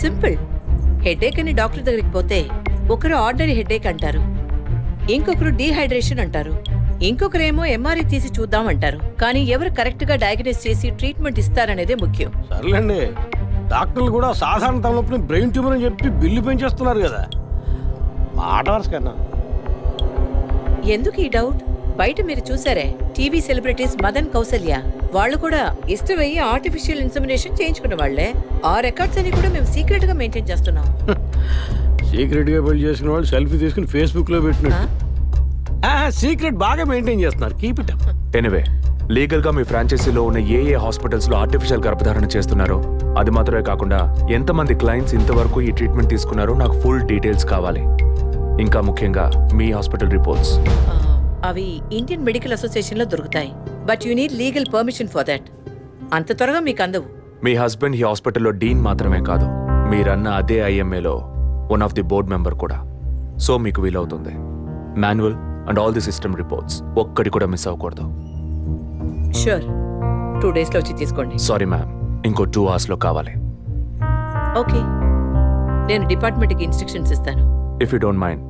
సింపుల్. హెడేక్ అని డాక్టర్ దగ్గరికి పోతే ఒకరు ఆర్డినరీ హెడేక్ అంటారు, ఇంకొకరు డీహైడ్రేషన్ అంటారు, ఇంకొకరేమో ఎంఆర్ఐ తీసి చూద్దాం అంటారు. కానీ ఎవరు కరెక్ట్ గా డయాగ్నోస్ చేసి ట్రీట్మెంట్ ఇస్తారనేదే ముఖ్యం. సర్లేండి, డాక్టర్లు కూడా సాధారణ తలనొప్పిని బ్రెయిన్ ట్యూమర్ అని చెప్పి బిల్లు పెంచేస్తున్నారు కదా. మాట వరుస కన్నా. ఎందుకు ఈ డౌట్? బయట మీరు చూసారే, టీవీ సెలబ్రిటీస్ మదన్ కౌసల్య వాళ్ళు కూడా ఇష్టమయ్యి ఆర్టిఫిషియల్ ఇన్సమినేషన్ చేయించుకున్న వాళ్లే. ఆ రికార్డ్స్ అని కూడా మేము సీక్రెట్ గా మెయింటైన్ చేస్తున్నాం. సీక్రెట్ గా పెళ్లి చేసుకున్న వాళ్ళు సెల్ఫీ తీసుకుని ఫేస్బుక్ లో పెట్టినట్టు సీక్రెట్ బాగా మెయింటైన్ చేస్తున్నారు. Keep it up. Anyway, legal గా మీ ఫ్రాంచైజీలో ఉన్న ఏ హాస్పిటల్స్ లో ఆర్టిఫిషియల్ గర్భధారణ చేస్తున్నారో, అది మాత్రమే కాకుండా ఎంతమంది క్లయింట్స్ ఇంతవరకు ఈ ట్రీట్మెంట్ తీసుకున్నారో నాకు ఫుల్ డీటెయిల్స్ కావాలి. ఇంకా ముఖ్యంగా మీ హాస్పిటల్ రిపోర్ట్స్. అవి ఇండియన్ మెడికల్ అసోసియేషన్ లో దొరుకుతాయి. But you need legal permission for that. అంత త్వరగా మీకు అందవు. మీ హస్బెండ్ ఈ హాస్పిటల్లో డీన్ మాత్రమే కాదు, మీరన్న అదే IMAలో one of the board member కూడా. సో మీకు వీలవుతుంది. Manual and all the system reports ఒక్కటి కూడా మిస్ అవ్వకూడదు. షూర్, 2 days లో వచ్చి తీసుకోండి. సారీ మ్యామ్, ఇంకో 2 hours లో కావాలి. ఓకే, నేను డిపార్ట్మెంట్కి ఇన్స్ట్రక్షన్స్ ఇస్తాను. If you don't mind,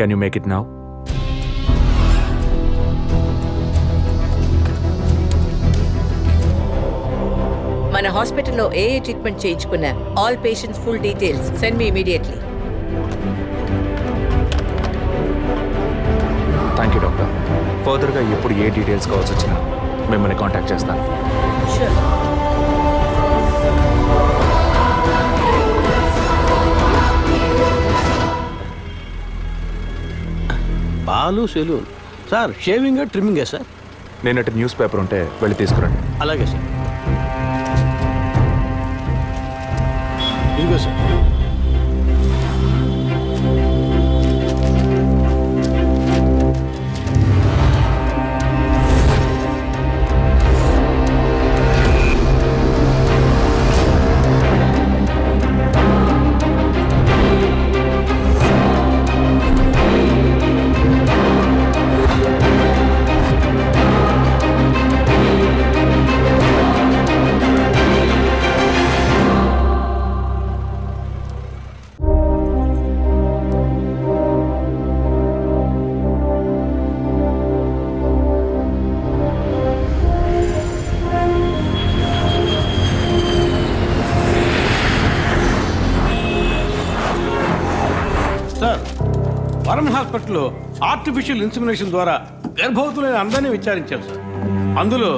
can you make it now? మన హాస్పిటల్లో ఏ ట్రీట్మెంట్ చేయించుకున్న all patients full details send me immediately. Thank you doctor. ఫర్దర్గా ఎప్పుడు ఏ డీటెయిల్స్ కావాల్సి వచ్చినా మిమ్మల్ని కాంటాక్ట్ చేస్తాను. షూర్. పాలు సెలూన్ సార్. షేవింగ్ ట్రిమ్మింగే సార్? నేనటి న్యూస్ పేపర్ ఉంటే వెళ్ళి తీసుకురండి. అలాగే సార్. ఇదిగో సార్. సార్, వరం హాస్పిటల్లో ఆర్టిఫిషియల్ ఇన్సమినేషన్ ద్వారా గర్భవతులైన అందరినీ విచారించారు సార్. అందులో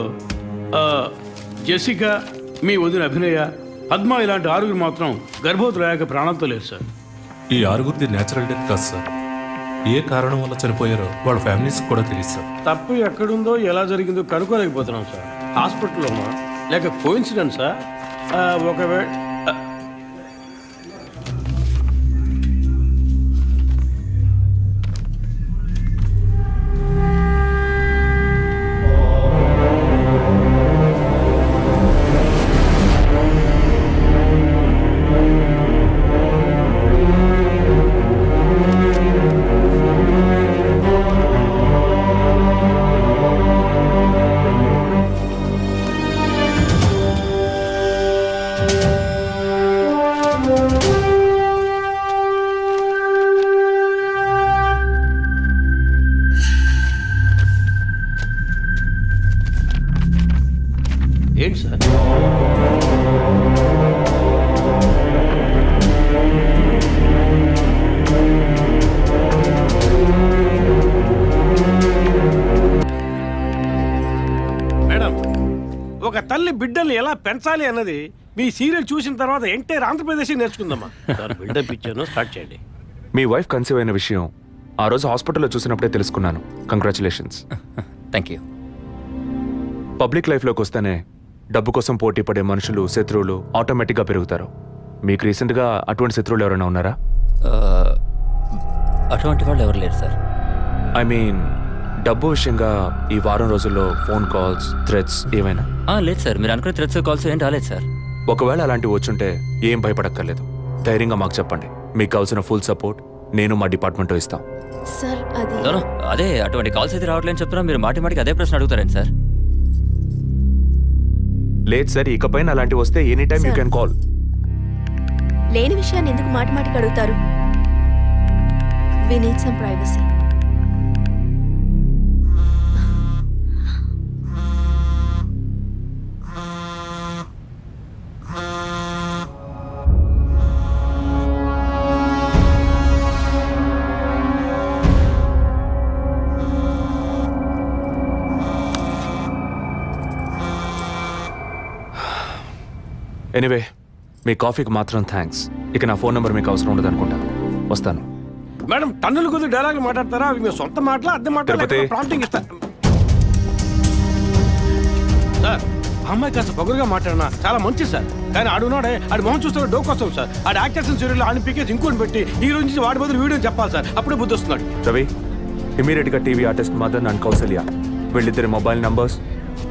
జెసికా, మీ వదిన అభినయ, పద్మ ఇలాంటి 6 మాత్రం గర్భవతులయ్యాక ప్రాణంతో లేరు సార్. ఈ 6 నేచురల్ డెత్ కాదు సార్. ఏ కారణం వల్ల చనిపోయారో వాళ్ళ ఫ్యామిలీస్ కూడా తెలియదు సార్. తప్పు ఎక్కడుందో ఎలా జరిగిందో కనుక్కోలేకపోతున్నాం సార్. హాస్పిటల్లోమా లేక కోఇన్సిడెన్సా? ఒకవేళ తల్లి బిడ్డల్ని ఎలా పెంచాలి అన్నది మీ సీరియల్ చూసిన తర్వాత ఎంటైర్ ఆంధ్రప్రదేశ్ నేర్చుకుందామా. సార్ బిల్డప్ ఇచ్చాను, స్టార్ట్ చేయండి. మీ వైఫ్ కన్సీవ్ అయిన విషయం ఆ రోజు హాస్పిటల్లో చూసినప్పుడే తెలుసుకున్నాను. కంగ్రాచులేషన్స్. Thank you. పబ్లిక్ లైఫ్లోకి వస్తేనే డబ్బు కోసం పోటీ పడే మనుషులు, శత్రువులు ఆటోమేటిక్గా పెరుగుతారు. మీకు రీసెంట్గా అటువంటి శత్రువులు ఎవరైనా ఉన్నారా? అటువంటి వాళ్ళు ఎవరు లేరు సార్. ఐ మీన్ డబ్బు విషయంగా ఈ వారం రోజుల్లో ఫోన్ కాల్స్, థ్రెట్స్ ఏమైనా? లేదు సార్, మీరు అనుకునే థ్రెట్స్ కాల్స్ ఏం రాలేదు సార్. ఒకవేళ అలాంటివి వచ్చుంటే ఏం భయపడక్కర్లేదు. ధైర్యంగా మాకు చెప్పండి. మీకు కావాల్సిన ఫుల్ సపోర్ట్ నేను మా డిపార్ట్మెంట్లో ఇస్తాం. సార్ అది అదే అటువంటి కాల్స్ అయితే రావట్లేని చెప్తున్నా, మీరు మాటికి అదే ప్రశ్న అడుగుతారండి సార్. లేదు సార్, ఇకపైన అలాంటివి వస్తే any time you can call. లేని విషయాన్ని ఎందుకు మాటికి అడుగుతారు? We need some privacy. Anyway మీ కాఫీకి మాత్రం థ్యాంక్స్. ఇక నా ఫోన్ నెంబర్ మీకు అవసరం ఉండదు అనుకుంటాను. వస్తాను. మేడం టన్నుల కొద్ది డైలాగ్ మాట్లాడతారా? అవి మీ సొంత మాటలా, అద్దె మాటలా, ప్రాంప్టింగ్ ఇస్తా. సార్ అమ్మాయి కాస్త పొగరుగా మాట్లాడినా చాలా మంచి సార్. కానీ ఆడున్నాడే ఆడి మొహం చూస్తే డోక్ వస్తాం సార్. ఆడి యాక్టర్స్ సీరియల్ ఆడిని పీకేసి ఇంకోటి పెట్టి ఈ రోజు నుంచి వాడి బదులు వీడియో చెప్పాలి సార్. అప్పుడే బుద్ధి వస్తున్నాడు. రవి, ఇమీడియట్గా TV artist Madan and Kausalya వీళ్ళిద్దరి mobile numbers,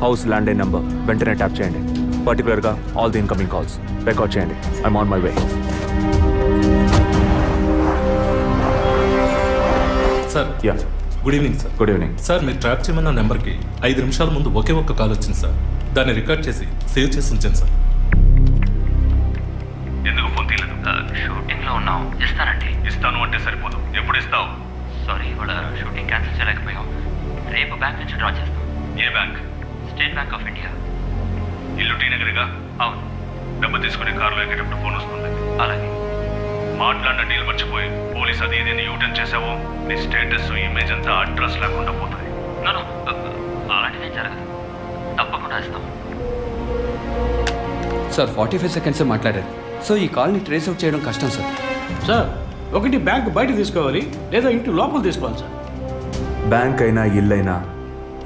house landline number వెంటనే ట్యాప్ చేయండి. పర్టికులర్గా all the incoming calls record చేయండి. I'm on my way. Sir yeah, good evening sir. Good evening sir, మీరు ట్రాప్ చేయమన్న నెంబర్కి 5 నిమిషాల ముందు ఒకే ఒక్క కాల్ వచ్చింది సార్. దాన్ని రికార్డ్ చేసి సేవ్ చేసి ఉంచాను సార్. ఎందుకు ఫోన్ తీయలేదు? షూటింగ్లో ఉన్నాం. ఇస్తానండి. ఇస్తాను అంటే సరిపోదు. ఎప్పుడు ఇస్తావు? సారీ, ఇవాళ షూటింగ్ క్యాన్సిల్ చేయలేకపోయాం. రేపు బ్యాంక్ నుంచి డ్రా చేస్తాం. ఏ bank? State bank of India. ఇల్లు టీ నగర్గా? అవును. డబ్బు తీసుకుని కారులో ఎక్కేటప్పుడు ఫోన్ వస్తుంది. అలాగే. మాట్లాడిన డీల్ మర్చిపోయి పోలీస్ అది ఇది యూటర్న్ చేసావో నీ స్టేటస్, ఇమేజ్ అంతా అడ్రస్ లేకుండా పోతాయి. అలాంటిదేం జరగదు. తప్పకుండా ఇస్తాం. సార్ 45 సెకండ్స్ మాట్లాడారు. సో ఈ కాల్ని ట్రేస్ అవుట్ చేయడం కష్టం సార్. సార్ ఒకటి బ్యాంక్ బయట తీసుకోవాలి, లేదా ఇంటి లోపల తీసుకోవాలి సార్. బ్యాంక్ అయినా ఇల్లైనా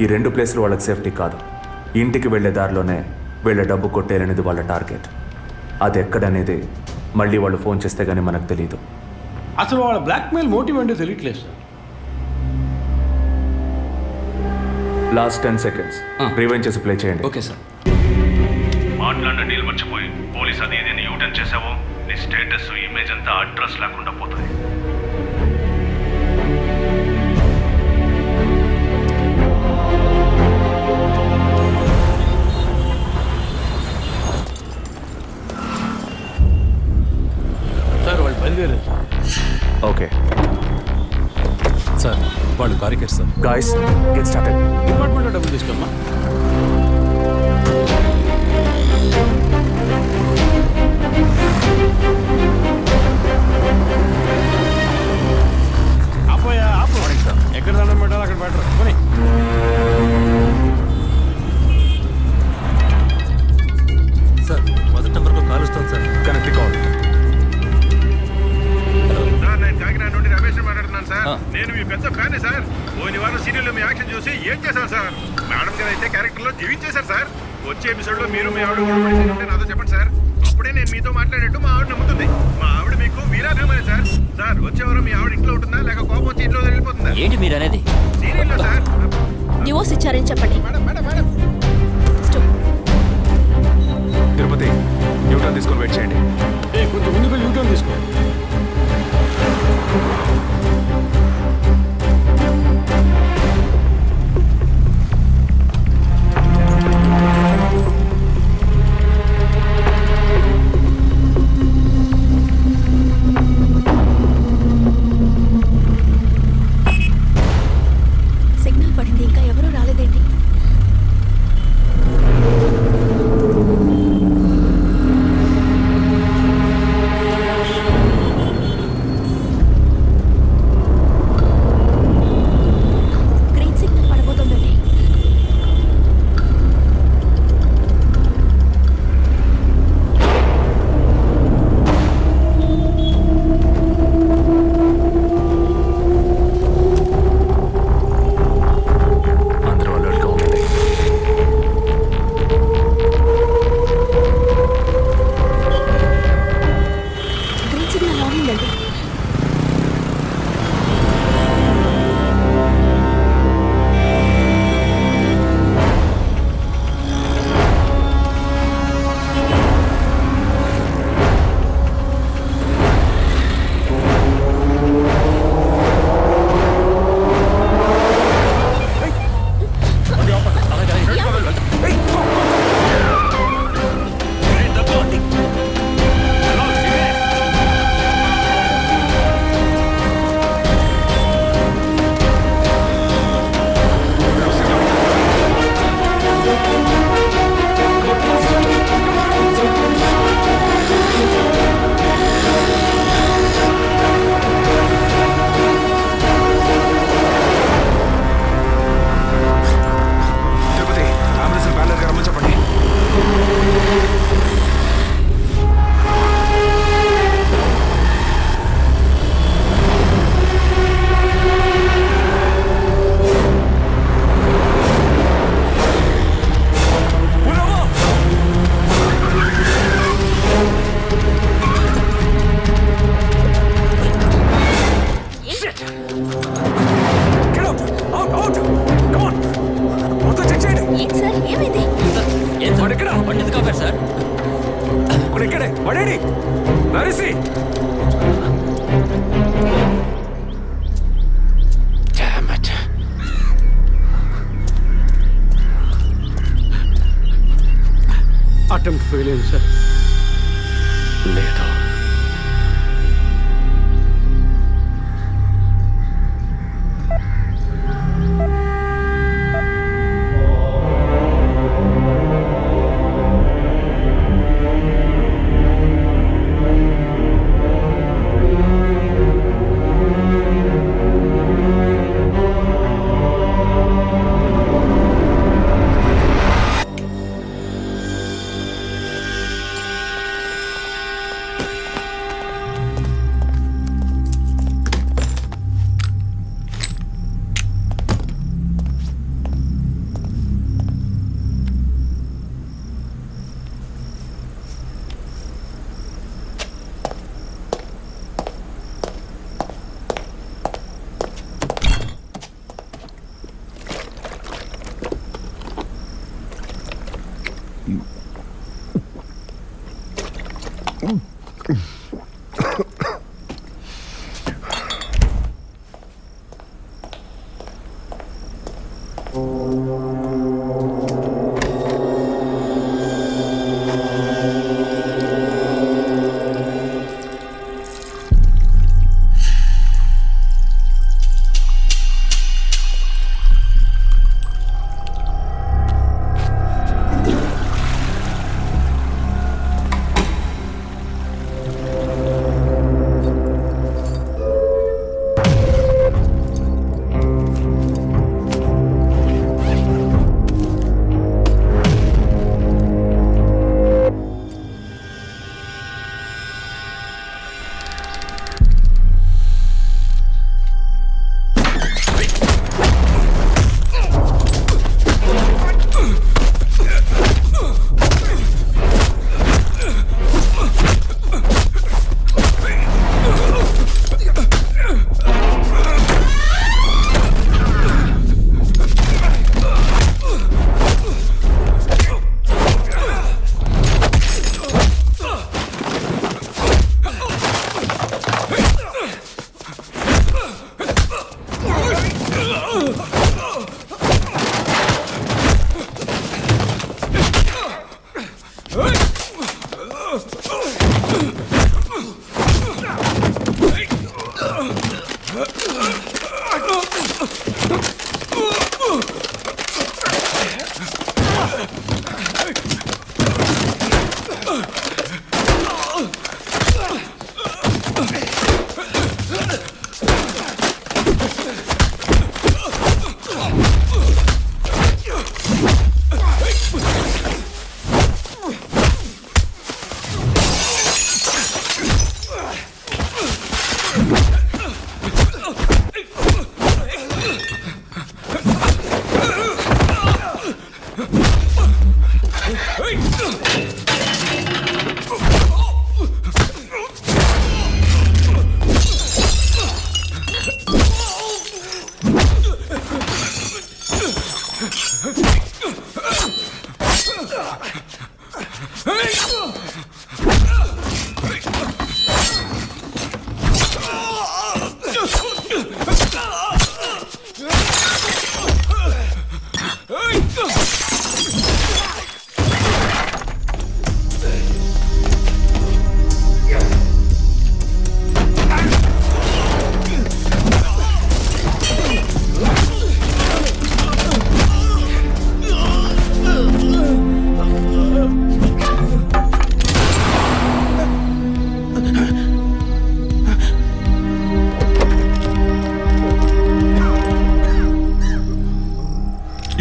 ఈ రెండు ప్లేస్లు వాళ్ళకి సేఫ్టీ కాదు. ఇంటికి వెళ్లే దారిలోనే వీళ్ళ డబ్బు కొట్టేయాలనేది వాళ్ళ టార్గెట్. అది ఎక్కడనేది మళ్ళీ వాళ్ళు ఫోన్ చేస్తే గానీ మనకు తెలియదు. అసలు వాళ్ళ బ్లాక్మెయిల్ మోటివ్ ఏంటో తెలియట్లేదు సార్. లాస్ట్ 10 seconds రివైండ్ చేసి ప్లే చేయండి. Okay sir. మాట్లాడిన డీల్ మర్చిపోయి పోలీస్ అది ఇది యూటర్న్ చేసావో నీ స్టేటస్, ఇమేజ్ అంతా అడ్రస్ లేకుండా పోతాయి. సార్ వాళ్ళు బయలుదేరారు సార్. ఓకే సార్ వాళ్ళు కారికేట్ సార్. Guys get started. డిపార్ట్మెంట్లో డబ్బులు తీసుకోమ్మా. ఆపోయా ఆపు. ఎక్కడ దండం పెట్టాలి అక్కడ పెట్టరు. కొని సార్ మొదటి నెంబర్కు కాల్ వస్తుంది సార్. Connect call. నేను కాకినాడ నుండి రమేష్ మాట్లాడుతున్నాను సార్. నేను మీ పెద్ద ఫ్యాన్ సార్. పోయిన వారం సీరియల్లో మీ యాక్షన్ చూసి ఏం చేశాను సార్. మేడం గారు అయితే క్యారెక్టర్లో జీవించేశారు సార్. వచ్చే ఎపిసోడ్లో మీరు మీ ఆవిడ ఉంటే నాతో చెప్పండి సార్. అప్పుడే నేను మీతో మాట్లాడేట్టు మా ఆవిడ నమ్ముతుంది. మా ఆవిడ మీకు వీరాభిమాని సార్. సార్ వచ్చే వారం మీ ఆవిడ ఇంట్లో ఉంటుందా, లేక కోపం వచ్చి ఇంట్లో వెళ్ళిపోతుందా? ఏంటి మీరు అనేది? సీరియల్లో సార్. డివోర్స్ ఇచ్చారని చెప్పండి. Madam madam madam Tirupati Newton తీసుకొని వెయిట్ చేయండి. కొంచెం ముందుకు యూటర్న్ తీసుకో. సిగ్నల్ పడింది, ఇంకా ఎవరూ రాలేదేంటి? అటెంప్ట్ ఫెయిల్ అయింది సార్. లేదు.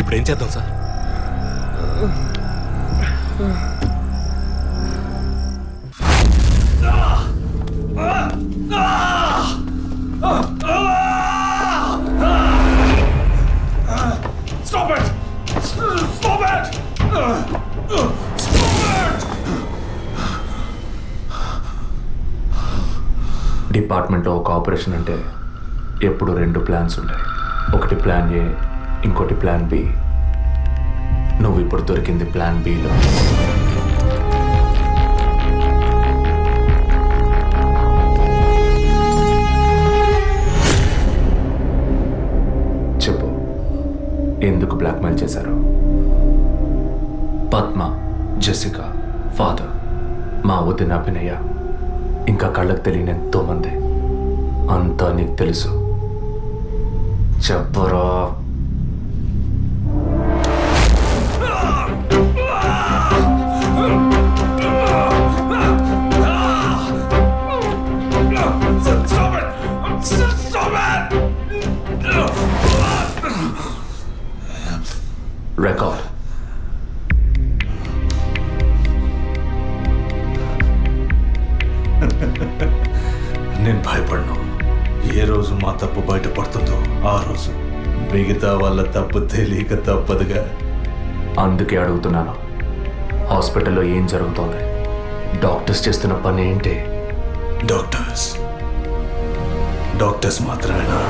ఇప్పుడు ఏం చేద్దాం sir? Stop it! Stop it! డిపార్ట్మెంట్లో ఒక ఆపరేషన్ అంటే ఎప్పుడు రెండు ప్లాన్స్ ఉంటాయి. ఒకటి ప్లాన్ ఏ, ఇంకోటి ప్లాన్ బి. నువ్వు ఇప్పుడు దొరికింది ప్లాన్ బిలో. చెప్పు, ఎందుకు బ్లాక్మెయిల్ చేశారు? పద్మ, జెసికా, ఫాదర్, మా వదిన అభినయ, ఇంకా కళ్ళకు తెలియని ఎంతో మంది. అంతా నీకు తెలుసు. చెప్పరా. రికార్డ్. నేను భయపడను. ఏ రోజు మా తప్పు బయటపడుతుందో ఆ రోజు మిగతా వాళ్ళ తప్పు తెలియక తప్పదుగా. అందుకే అడుగుతున్నాను, హాస్పిటల్లో ఏం జరుగుతోంది? డాక్టర్స్ చేస్తున్న పని ఏంటి? డాక్టర్స్ మాత్రమేనా?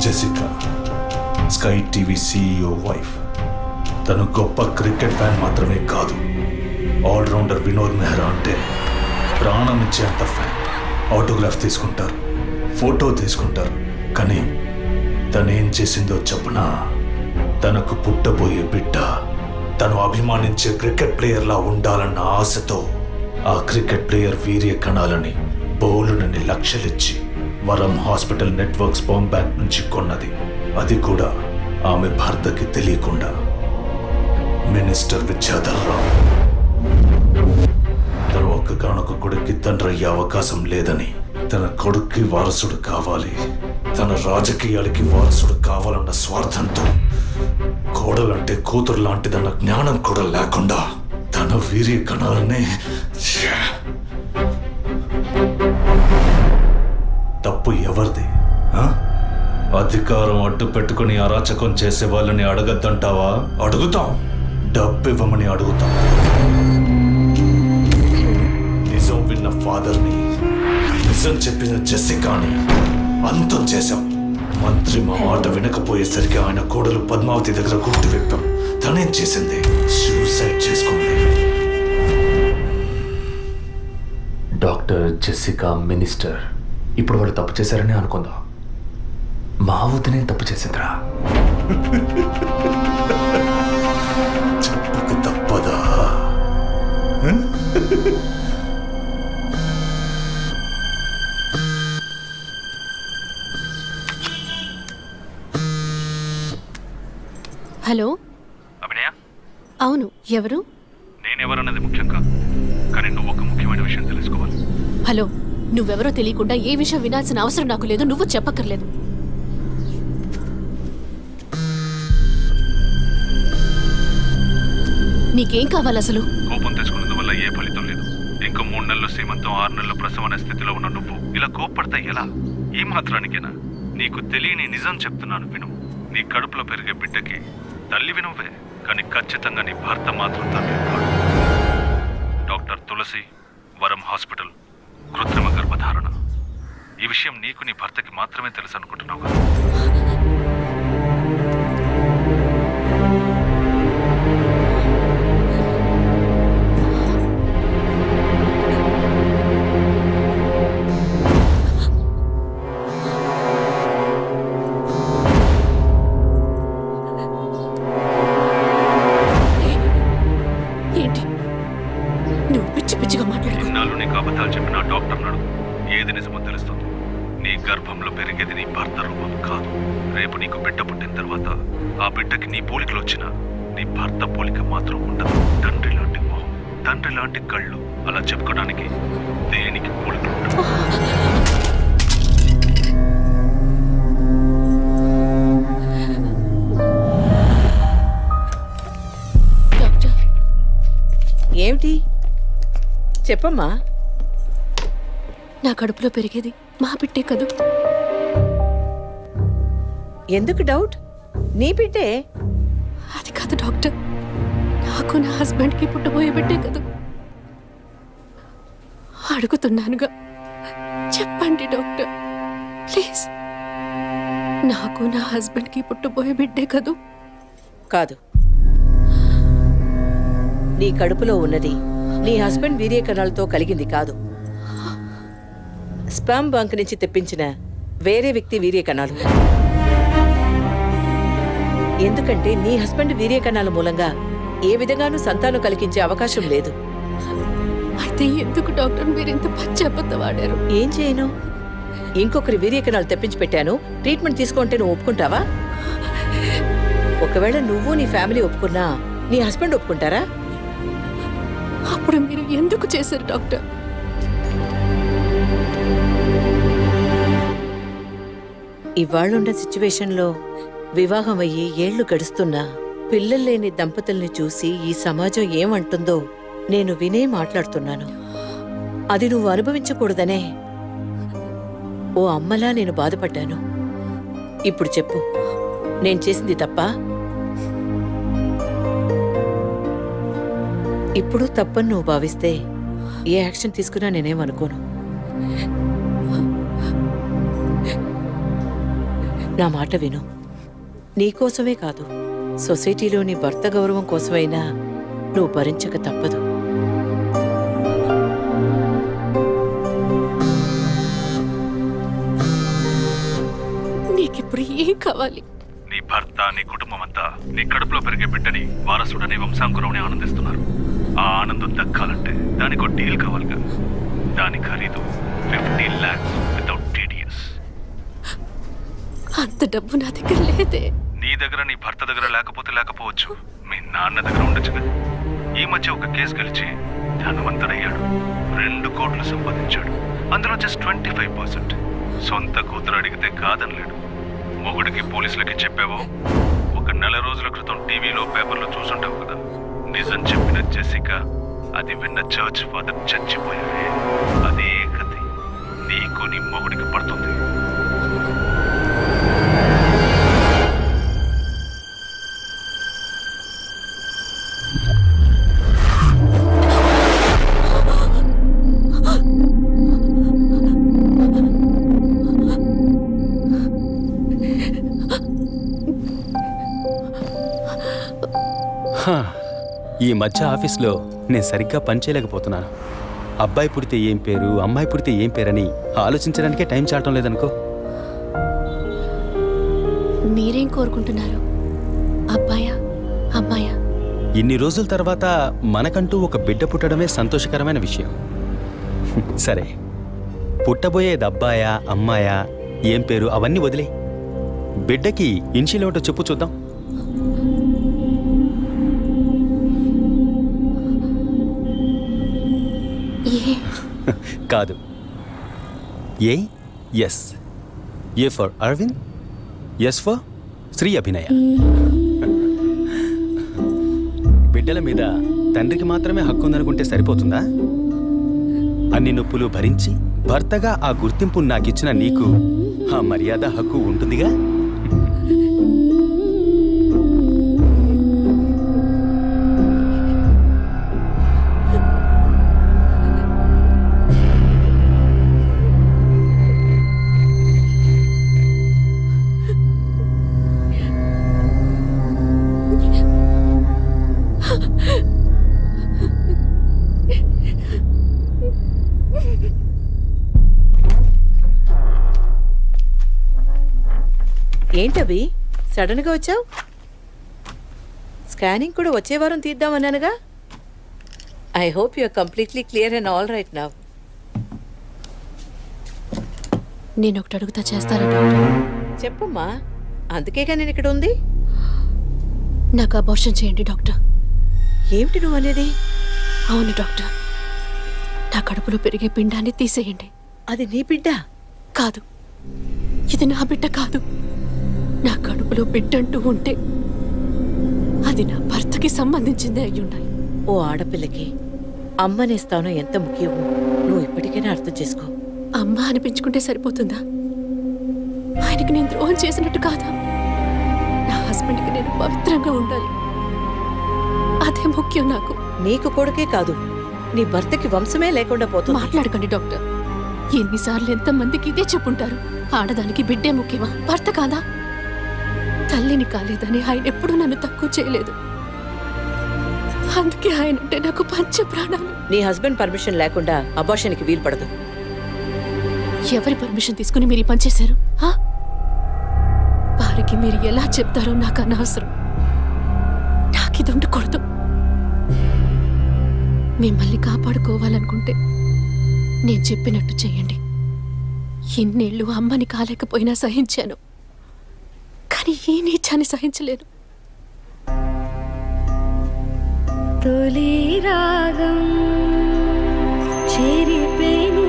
Jessica, sky TV CEO wife. తను గొప్ప క్రికెట్ ఫ్యాన్ మాత్రమే కాదు, ఆల్రౌండర్ వినోద్ మెహ్రా అంటే ప్రాణం ఇచ్చేంత ఫ్యాన్. ఆటోగ్రాఫ్ తీసుకుంటారు, ఫోటో తీసుకుంటారు. కానీ తనేం చేసిందో చెప్పనా? తనకు పుట్టబోయే బిడ్డ తను అభిమానించే క్రికెట్ ప్లేయర్లా ఉండాలన్న ఆశతో ఆ క్రికెట్ ప్లేయర్ వీర్య కణాలని బౌలునని లక్షలిచ్చి వరం హాస్పిటల్ నెట్వర్క్ స్పర్మ్ బ్యాంక్ నుంచి కొన్నది. అది కూడా ఆమె భర్తకి తెలియకుండా. మినిస్టర్ విద్యాధర్ రావు తన ఒక్కగానొక్క కొడుక్కి తండ్రి అయ్యే అవకాశం లేదని, తన కొడుక్కి వారసుడు కావాలి, తన రాజకీయాలకి వారసుడు కావాలన్న స్వార్థంతో, కోడలంటే కూతురు లాంటిదన్న జ్ఞానం కూడా లేకుండా తన వీర్య కణాలనే. తప్పు ఎవరిది? అధికారం అడ్డు పెట్టుకుని అరాచకం చేసే వాళ్ళని అడగద్దంటావా? అడుగుతాం. డబ్బు ఇవ్వమని అడుగుతాం. నిజం విన్న ఫాదర్ని, నిజం చెప్పిన జెసికాని అంతం చేశాం. మంత్రి మా మాట వినకపోయేసరికి ఆయన కోడలు పద్మావతి దగ్గర గుర్తు విప్పాం. తనేం చేసింది? సూసైడ్ చేసుకుంది. డాక్టర్, జెసికా, మినిస్టర్, ఇప్పుడు వాళ్ళు తప్పు చేశారని అనుకుందాం. మా వదినే తప్పు చేసిందిరా. చెప్పక తప్పదా? హలో, అభినయ, అవును, ఎవరు? నేనెవరన్నది ముఖ్యం కాదు, కానీ నువ్వు ఒక ముఖ్యమైన విషయం తెలుసుకోవాలి. హలో, నువ్వెవరో తెలియకుండా ఏ విషయం వినాల్సిన అవసరం నాకు లేదు. నువ్వు చెప్పక్కర్లేదు. నీకేం కావాలి అసలు? కోపం తెచ్చుకున్నందువల్ల ఏ ఫలితం లేదు. ఇంకో 3 నెలలు సీమంతం, 6 నెలలు ప్రసవం అనే స్థితిలో ఉన్న నువ్వు ఇలా కోప్పడతా ఎలా? ఈ మాత్రానికేనా? నీకు తెలియని నిజం చెప్తున్నాను, విను. నీ కడుపులో పెరిగే బిడ్డకి తల్లివి నువ్వే, కానీ ఖచ్చితంగా నీ భర్త మాత్రం తండ్రి కాదు. డాక్టర్ తులసి, వరం హాస్పిటల్, కృత్రిమ గర్భధారణ. ఈ విషయం నీకు నీ భర్తకి మాత్రమే తెలుసు అనుకుంటున్నావు కదా? ఏంటి నువ్వు పిచ్చి పిచ్చిగా మాట్లాడు? ఇన్నాళ్ళు నీకు అబద్ధాలు చెప్పిన డాక్టర్ నాడు ఏది నిజమో తెలుస్తుంది. నీ గర్భంలో పెరిగేది నీ భర్త రూపం కాదు. రేపు నీకు బిడ్డ పుట్టిన తర్వాత ఆ బిడ్డకి నీ పోలికలు వచ్చినా నీ భర్త పోలిక మాత్రం ఉండదు. తండ్రి లాంటి మొహం, తండ్రి లాంటి కళ్ళు, అలా చెప్పుకోవడానికి దేనికి పోలికలు ఉండవు. డాక్టర్, ఏమిటి చెప్పమ్మా? నా కడుపులో పెరిగేది మా బిడ్డే కదూ? ఎందుకు డౌట్? నీ బిడ్డే. అది కాదు డాక్టర్, నాకు నా హస్బెండ్కి పుట్టబోయే బిడ్డే కదూ? అడుగుతున్నానుగా, చెప్పండి డాక్టర్ ప్లీజ్. నాకు నా హస్బెండ్కి పుట్టబోయే బిడ్డే కదూ? కాదు, నీ కడుపులో ఉన్నది నీ హస్బెండ్ వీర్య కణాలతో కలిగింది కాదు. స్పర్మ్ బంక్ నుంచి తెప్పించిన వేరే వ్యక్తి వీర్య కణాలు. ఎందుకంటే నీ హస్బెండ్ వీర్య కణాల మూలంగా ఏ విధంగానూ సంతానం కలిగించే అవకాశం లేదు. అయితే ఎందుకు డాక్టర్ మీరు ఇంత పచ్చి అబద్ధం ఆడారు? ఏం చేయను? ఇంకొకరి వీర్యకణాలు తెప్పించి పెట్టాను. ట్రీట్మెంట్ తీసుకుంటే నువ్వు ఒప్పుకుంటావా? ఒకవేళ నువ్వు నీ ఫ్యామిలీ ఒప్పుకున్నా నీ హస్బెండ్ ఒప్పుకుంటారా? అప్పుడు మీరు ఎందుకు చేశారు డాక్టర్? ఇవాళ్ళున్న సిచ్యువేషన్లో వివాహం అయ్యి ఏళ్లు గడుస్తున్నా పిల్లలు లేని దంపతుల్ని చూసి ఈ సమాజం ఏమంటుందో నేను వినే మాట్లాడుతున్నాను. అది నువ్వు అనుభవించకూడదనే ఓ అమ్మలా నేను బాధపడ్డాను. ఇప్పుడు చెప్పు, నేను చేసింది తప్పా? ఇప్పుడు తప్పని నువ్వు భావిస్తే ఏ యాక్షన్ తీసుకున్నా నేనేమనుకోను. నా మాట విను. నీకోసమే కాదు, సొసైటీలోని భర్త గౌరవం కోసమైనా నువ్వు భరించక తప్పదు. నీకిప్పుడు ఏం కావాలి? నీ భర్త, నీ కుటుంబం అంతా నీ కడుపులో పెరిగే బిడ్డని వారసుడని వంశాంకురమని ఆనందిస్తున్నారు. ఆ ఆనందం దక్కాలంటే దానికి ఒక డీల్ కావాలిగా. దాని ఖరీదు 15 lakhs వితౌట్ టీడీఎస్. అంత డబ్బు నా దగ్గర లేదే. నీ దగ్గర, నీ భర్త దగ్గర లేకపోవచ్చు, మీ నాన్న దగ్గర ఉండొచ్చు కదా. ఈ మధ్య ఒక కేసు గెలిచి ధనవంతుడయ్యాడు. 2 కోట్లు సంపాదించాడు. అందులో జస్ట్ 25%. సొంత కూతురు అడిగితే కాదనలేడు. మొగుడికి పోలీసులకి చెప్పావో, ఒక నెల రోజుల క్రితం టీవీలో పేపర్లో చూసుంటావు కదా. నిజం చెప్పిన జెసికా, అది విన్న చర్చ్ ఫాదర్ చచ్చిపోయాడే. అదే కథ నీకు నీ మొగుడికి పడుతుంది. ఈ మధ్య ఆఫీస్లో నేను సరిగ్గా పనిచేయలేకపోతున్నాను. అబ్బాయి పుడితే ఏం పేరు, అమ్మాయి పుడితే ఏం పేరని ఆలోచించడానికే టైం చాలటం లేదనుకో. మీరేం కోరుకుంటున్నారు? అబ్బాయా, అమ్మాయా? ఇన్ని రోజుల తర్వాత మనకంటూ ఒక బిడ్డ పుట్టడమే సంతోషకరమైన విషయం. సరే, పుట్టబోయేది అబ్బాయా, అమ్మాయా, ఏం పేరు అవన్నీ వదిలే. బిడ్డకి ఇన్షియల్ ఏమిటో చెప్పు చూద్దాం. కాదు, S. A for Aravind, S for Shri Abhinaya. బిడ్డల మీద తండ్రికి మాత్రమే హక్కు ఉందనుకుంటే సరిపోతుందా? అన్ని నొప్పులు భరించి భర్తగా ఆ గుర్తింపు నాకిచ్చిన నీకు ఆ మర్యాద, హక్కు ఉంటుందిగా. ఏంటవి సడన్ గా వచ్చావు? స్కానింగ్ కూడా వచ్చే వారం తీద్దామన్నానుగా. I hope you are completely clear and all right now. నేను ఒకటి అడుగుతా, చేస్తారా డాక్టర్? చెప్పమ్మా, అందుకేగా నేను ఇక్కడ ఉంది. నాకు అబార్షన్ చేయండి డాక్టర్. ఏమిటి నువ్వు అనేది? అవును డాక్టర్, నా కడుపులో పెరిగే పిండాన్ని తీసేయండి. అది నీ బిడ్డ కాదు, ఇది నా బిడ్డ కాదు. నా కడుపులో బిడ్డంటూ ఉంటే అది నా భర్తకి సంబంధించిందే అయి ఉండాలి. ఓ ఆడపిల్లకి అమ్మనే స్థానం ఎంత ముఖ్యమో నువ్వు ఇప్పటికైనా అర్థం చేసుకో. అమ్మ అనిపించుకుంటే సరిపోతుందా? ఆయనకి నేను ద్రోహం చేసినట్టు కాదా? నా హస్బెండ్కి నేను పవిత్రంగా ఉండాలి, అదే ముఖ్యం నాకు. నీకు కొడుకే కాదు, నీ భర్తకి వంశమే లేకుండా పోతుంది. మాట్లాడకండి డాక్టర్. ఎన్నిసార్లు ఎంతమందికి ఇదే చెప్పుంటారు. ఆడదానికి బిడ్డే ముఖ్యమా, భర్త కాదా? తల్లిని కాలేదని ఆయన ఎప్పుడూ నన్ను తక్కువ చేయలేదు. అందుకే ఆయన అంటే నాకు పంచ ప్రాణాలు. నీ హస్బెండ్ పర్మిషన్ లేకుండా అబార్షన్కి వీలు పడదు. ఎవరి పర్మిషన్ తీసుకుని మీరు ఈ పని చేశారు? వారికి మీరు ఎలా చెప్తారో నాకు అనవసరం. నాకు ఇది ఉండకూడదు. మిమ్మల్ని కాపాడుకోవాలనుకుంటే నేను చెప్పినట్టు చెయ్యండి. ఇన్నేళ్ళు అమ్మని కాలేకపోయినా సహించాను, కానీ ఈ నీచాన్ని సహించలేను. తొలి రాగం చెరిపేను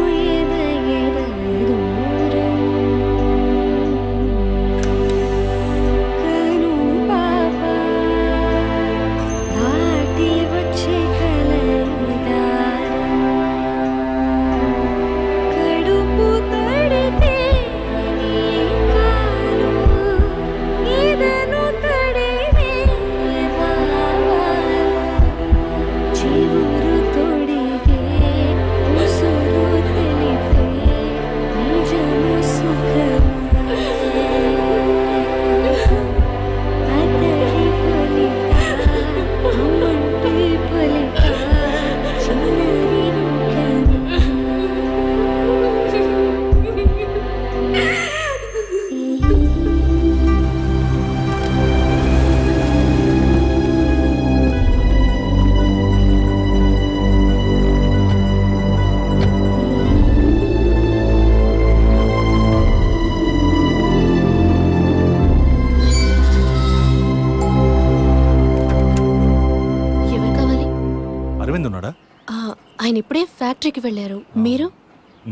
ఆయన ఇప్పుడే ఫ్యాక్టరీకి వెళ్ళారు. మీరు?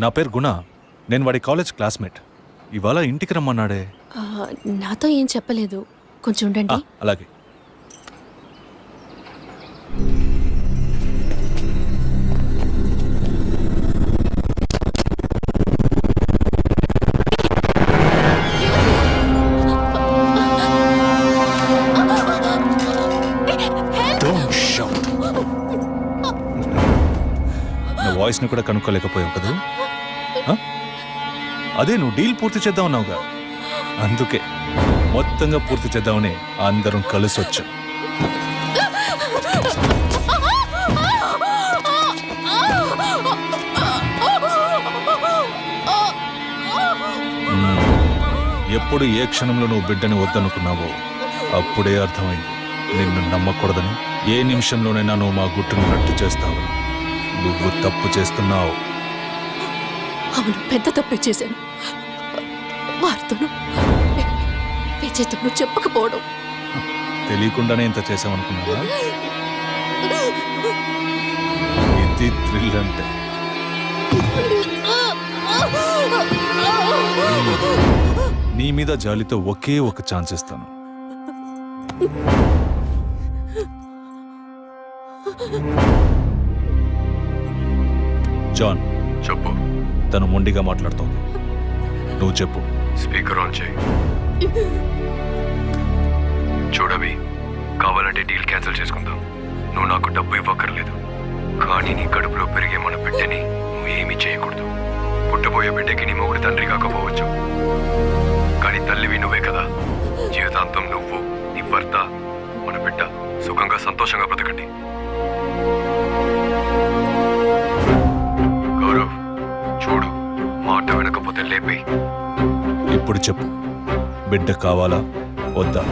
నా పేరు గుణ, నేను వాడి కాలేజ్ క్లాస్మేట్. ఇవాళ ఇంటికి రమ్మన్నాడే. నాతో ఏం చెప్పలేదు. కొంచెం ఉండండి. అలాగే. వాయిస్ని కూడా కనుక్కోలేకపోయావు కదా. అదే నువ్వు డీల్ పూర్తి చేద్దామన్నావుగా, అందుకే మొత్తంగా పూర్తి చేద్దామని అందరం కలిసి వచ్చాం. ఎప్పుడు ఏ క్షణంలో నువ్వు బిడ్డని వద్దనుకున్నావో అప్పుడే అర్థమైంది నిన్ను నమ్మకూడదని. ఏ నిమిషంలోనైనా నువ్వు మా గుట్టును రట్టు చేస్తావని. నువ్వు తప్పు చేస్తున్నావు. అవును, పెద్ద తప్పే చేశాను. వారితోనూ విజయ్తోనూ చెప్పకపోవడం. తెలియకుండానే ఇంత చేసామనుకున్నావా? ఇది థ్రిల్ అంటే. నీ మీద జాలితో ఒకే ఒక ఛాన్స్ ఇస్తాను. జాన్, చెప్పు. తను మొండిగా మాట్లాడుతోంది. నువ్వు చెప్పు. స్పీకర్ ఆన్ చేయి. చూడవి, కావాలంటే డీల్ క్యాన్సిల్ చేసుకుందాం. నువ్వు నాకు డబ్బు ఇవ్వక్కర్లేదు, కానీ నీ కడుపులో పెరిగే మన బిడ్డని నువ్వు ఏమీ చేయకూడదు. పుట్టబోయే బిడ్డకి నీ మొగుడు తండ్రి కాకపోవచ్చు, కానీ తల్లివి నువ్వే కదా. జీవితాంతం నువ్వు, నీ భర్త, మన బిడ్డ సుఖంగా సంతోషంగా బ్రతకండి. గౌరవ్, చూడు, మాట వినకపోతే లేపే. ఇప్పుడు చెప్పు, బిడ్డ కావాలా వద్దా?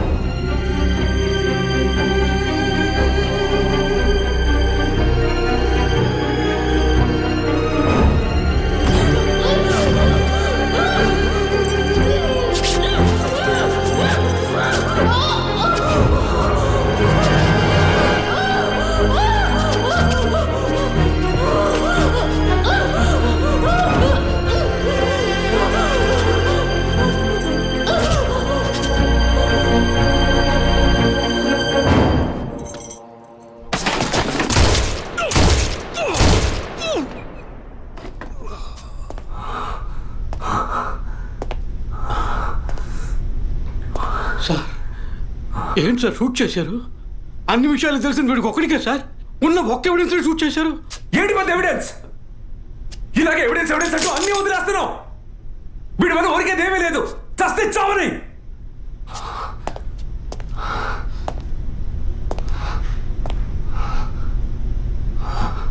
సార్, ఏంటి సార్ షూట్ చేశారు? అన్ని విషయాలు తెలిసిన వీడికి ఒక్కడికే సార్ ఉన్న ఒక్క ఎవిడెన్స్ షూట్ చేశారు. ఏంటి పెద్ద ఎవిడెన్స్? ఇలాగే ఎవిడెన్స్ ఎవిడెన్స్ అంటూ అన్ని వదిలేస్తున్నావు. వీడి వల్ల ఊరికేదేమీ లేదు. చస్తే చావని.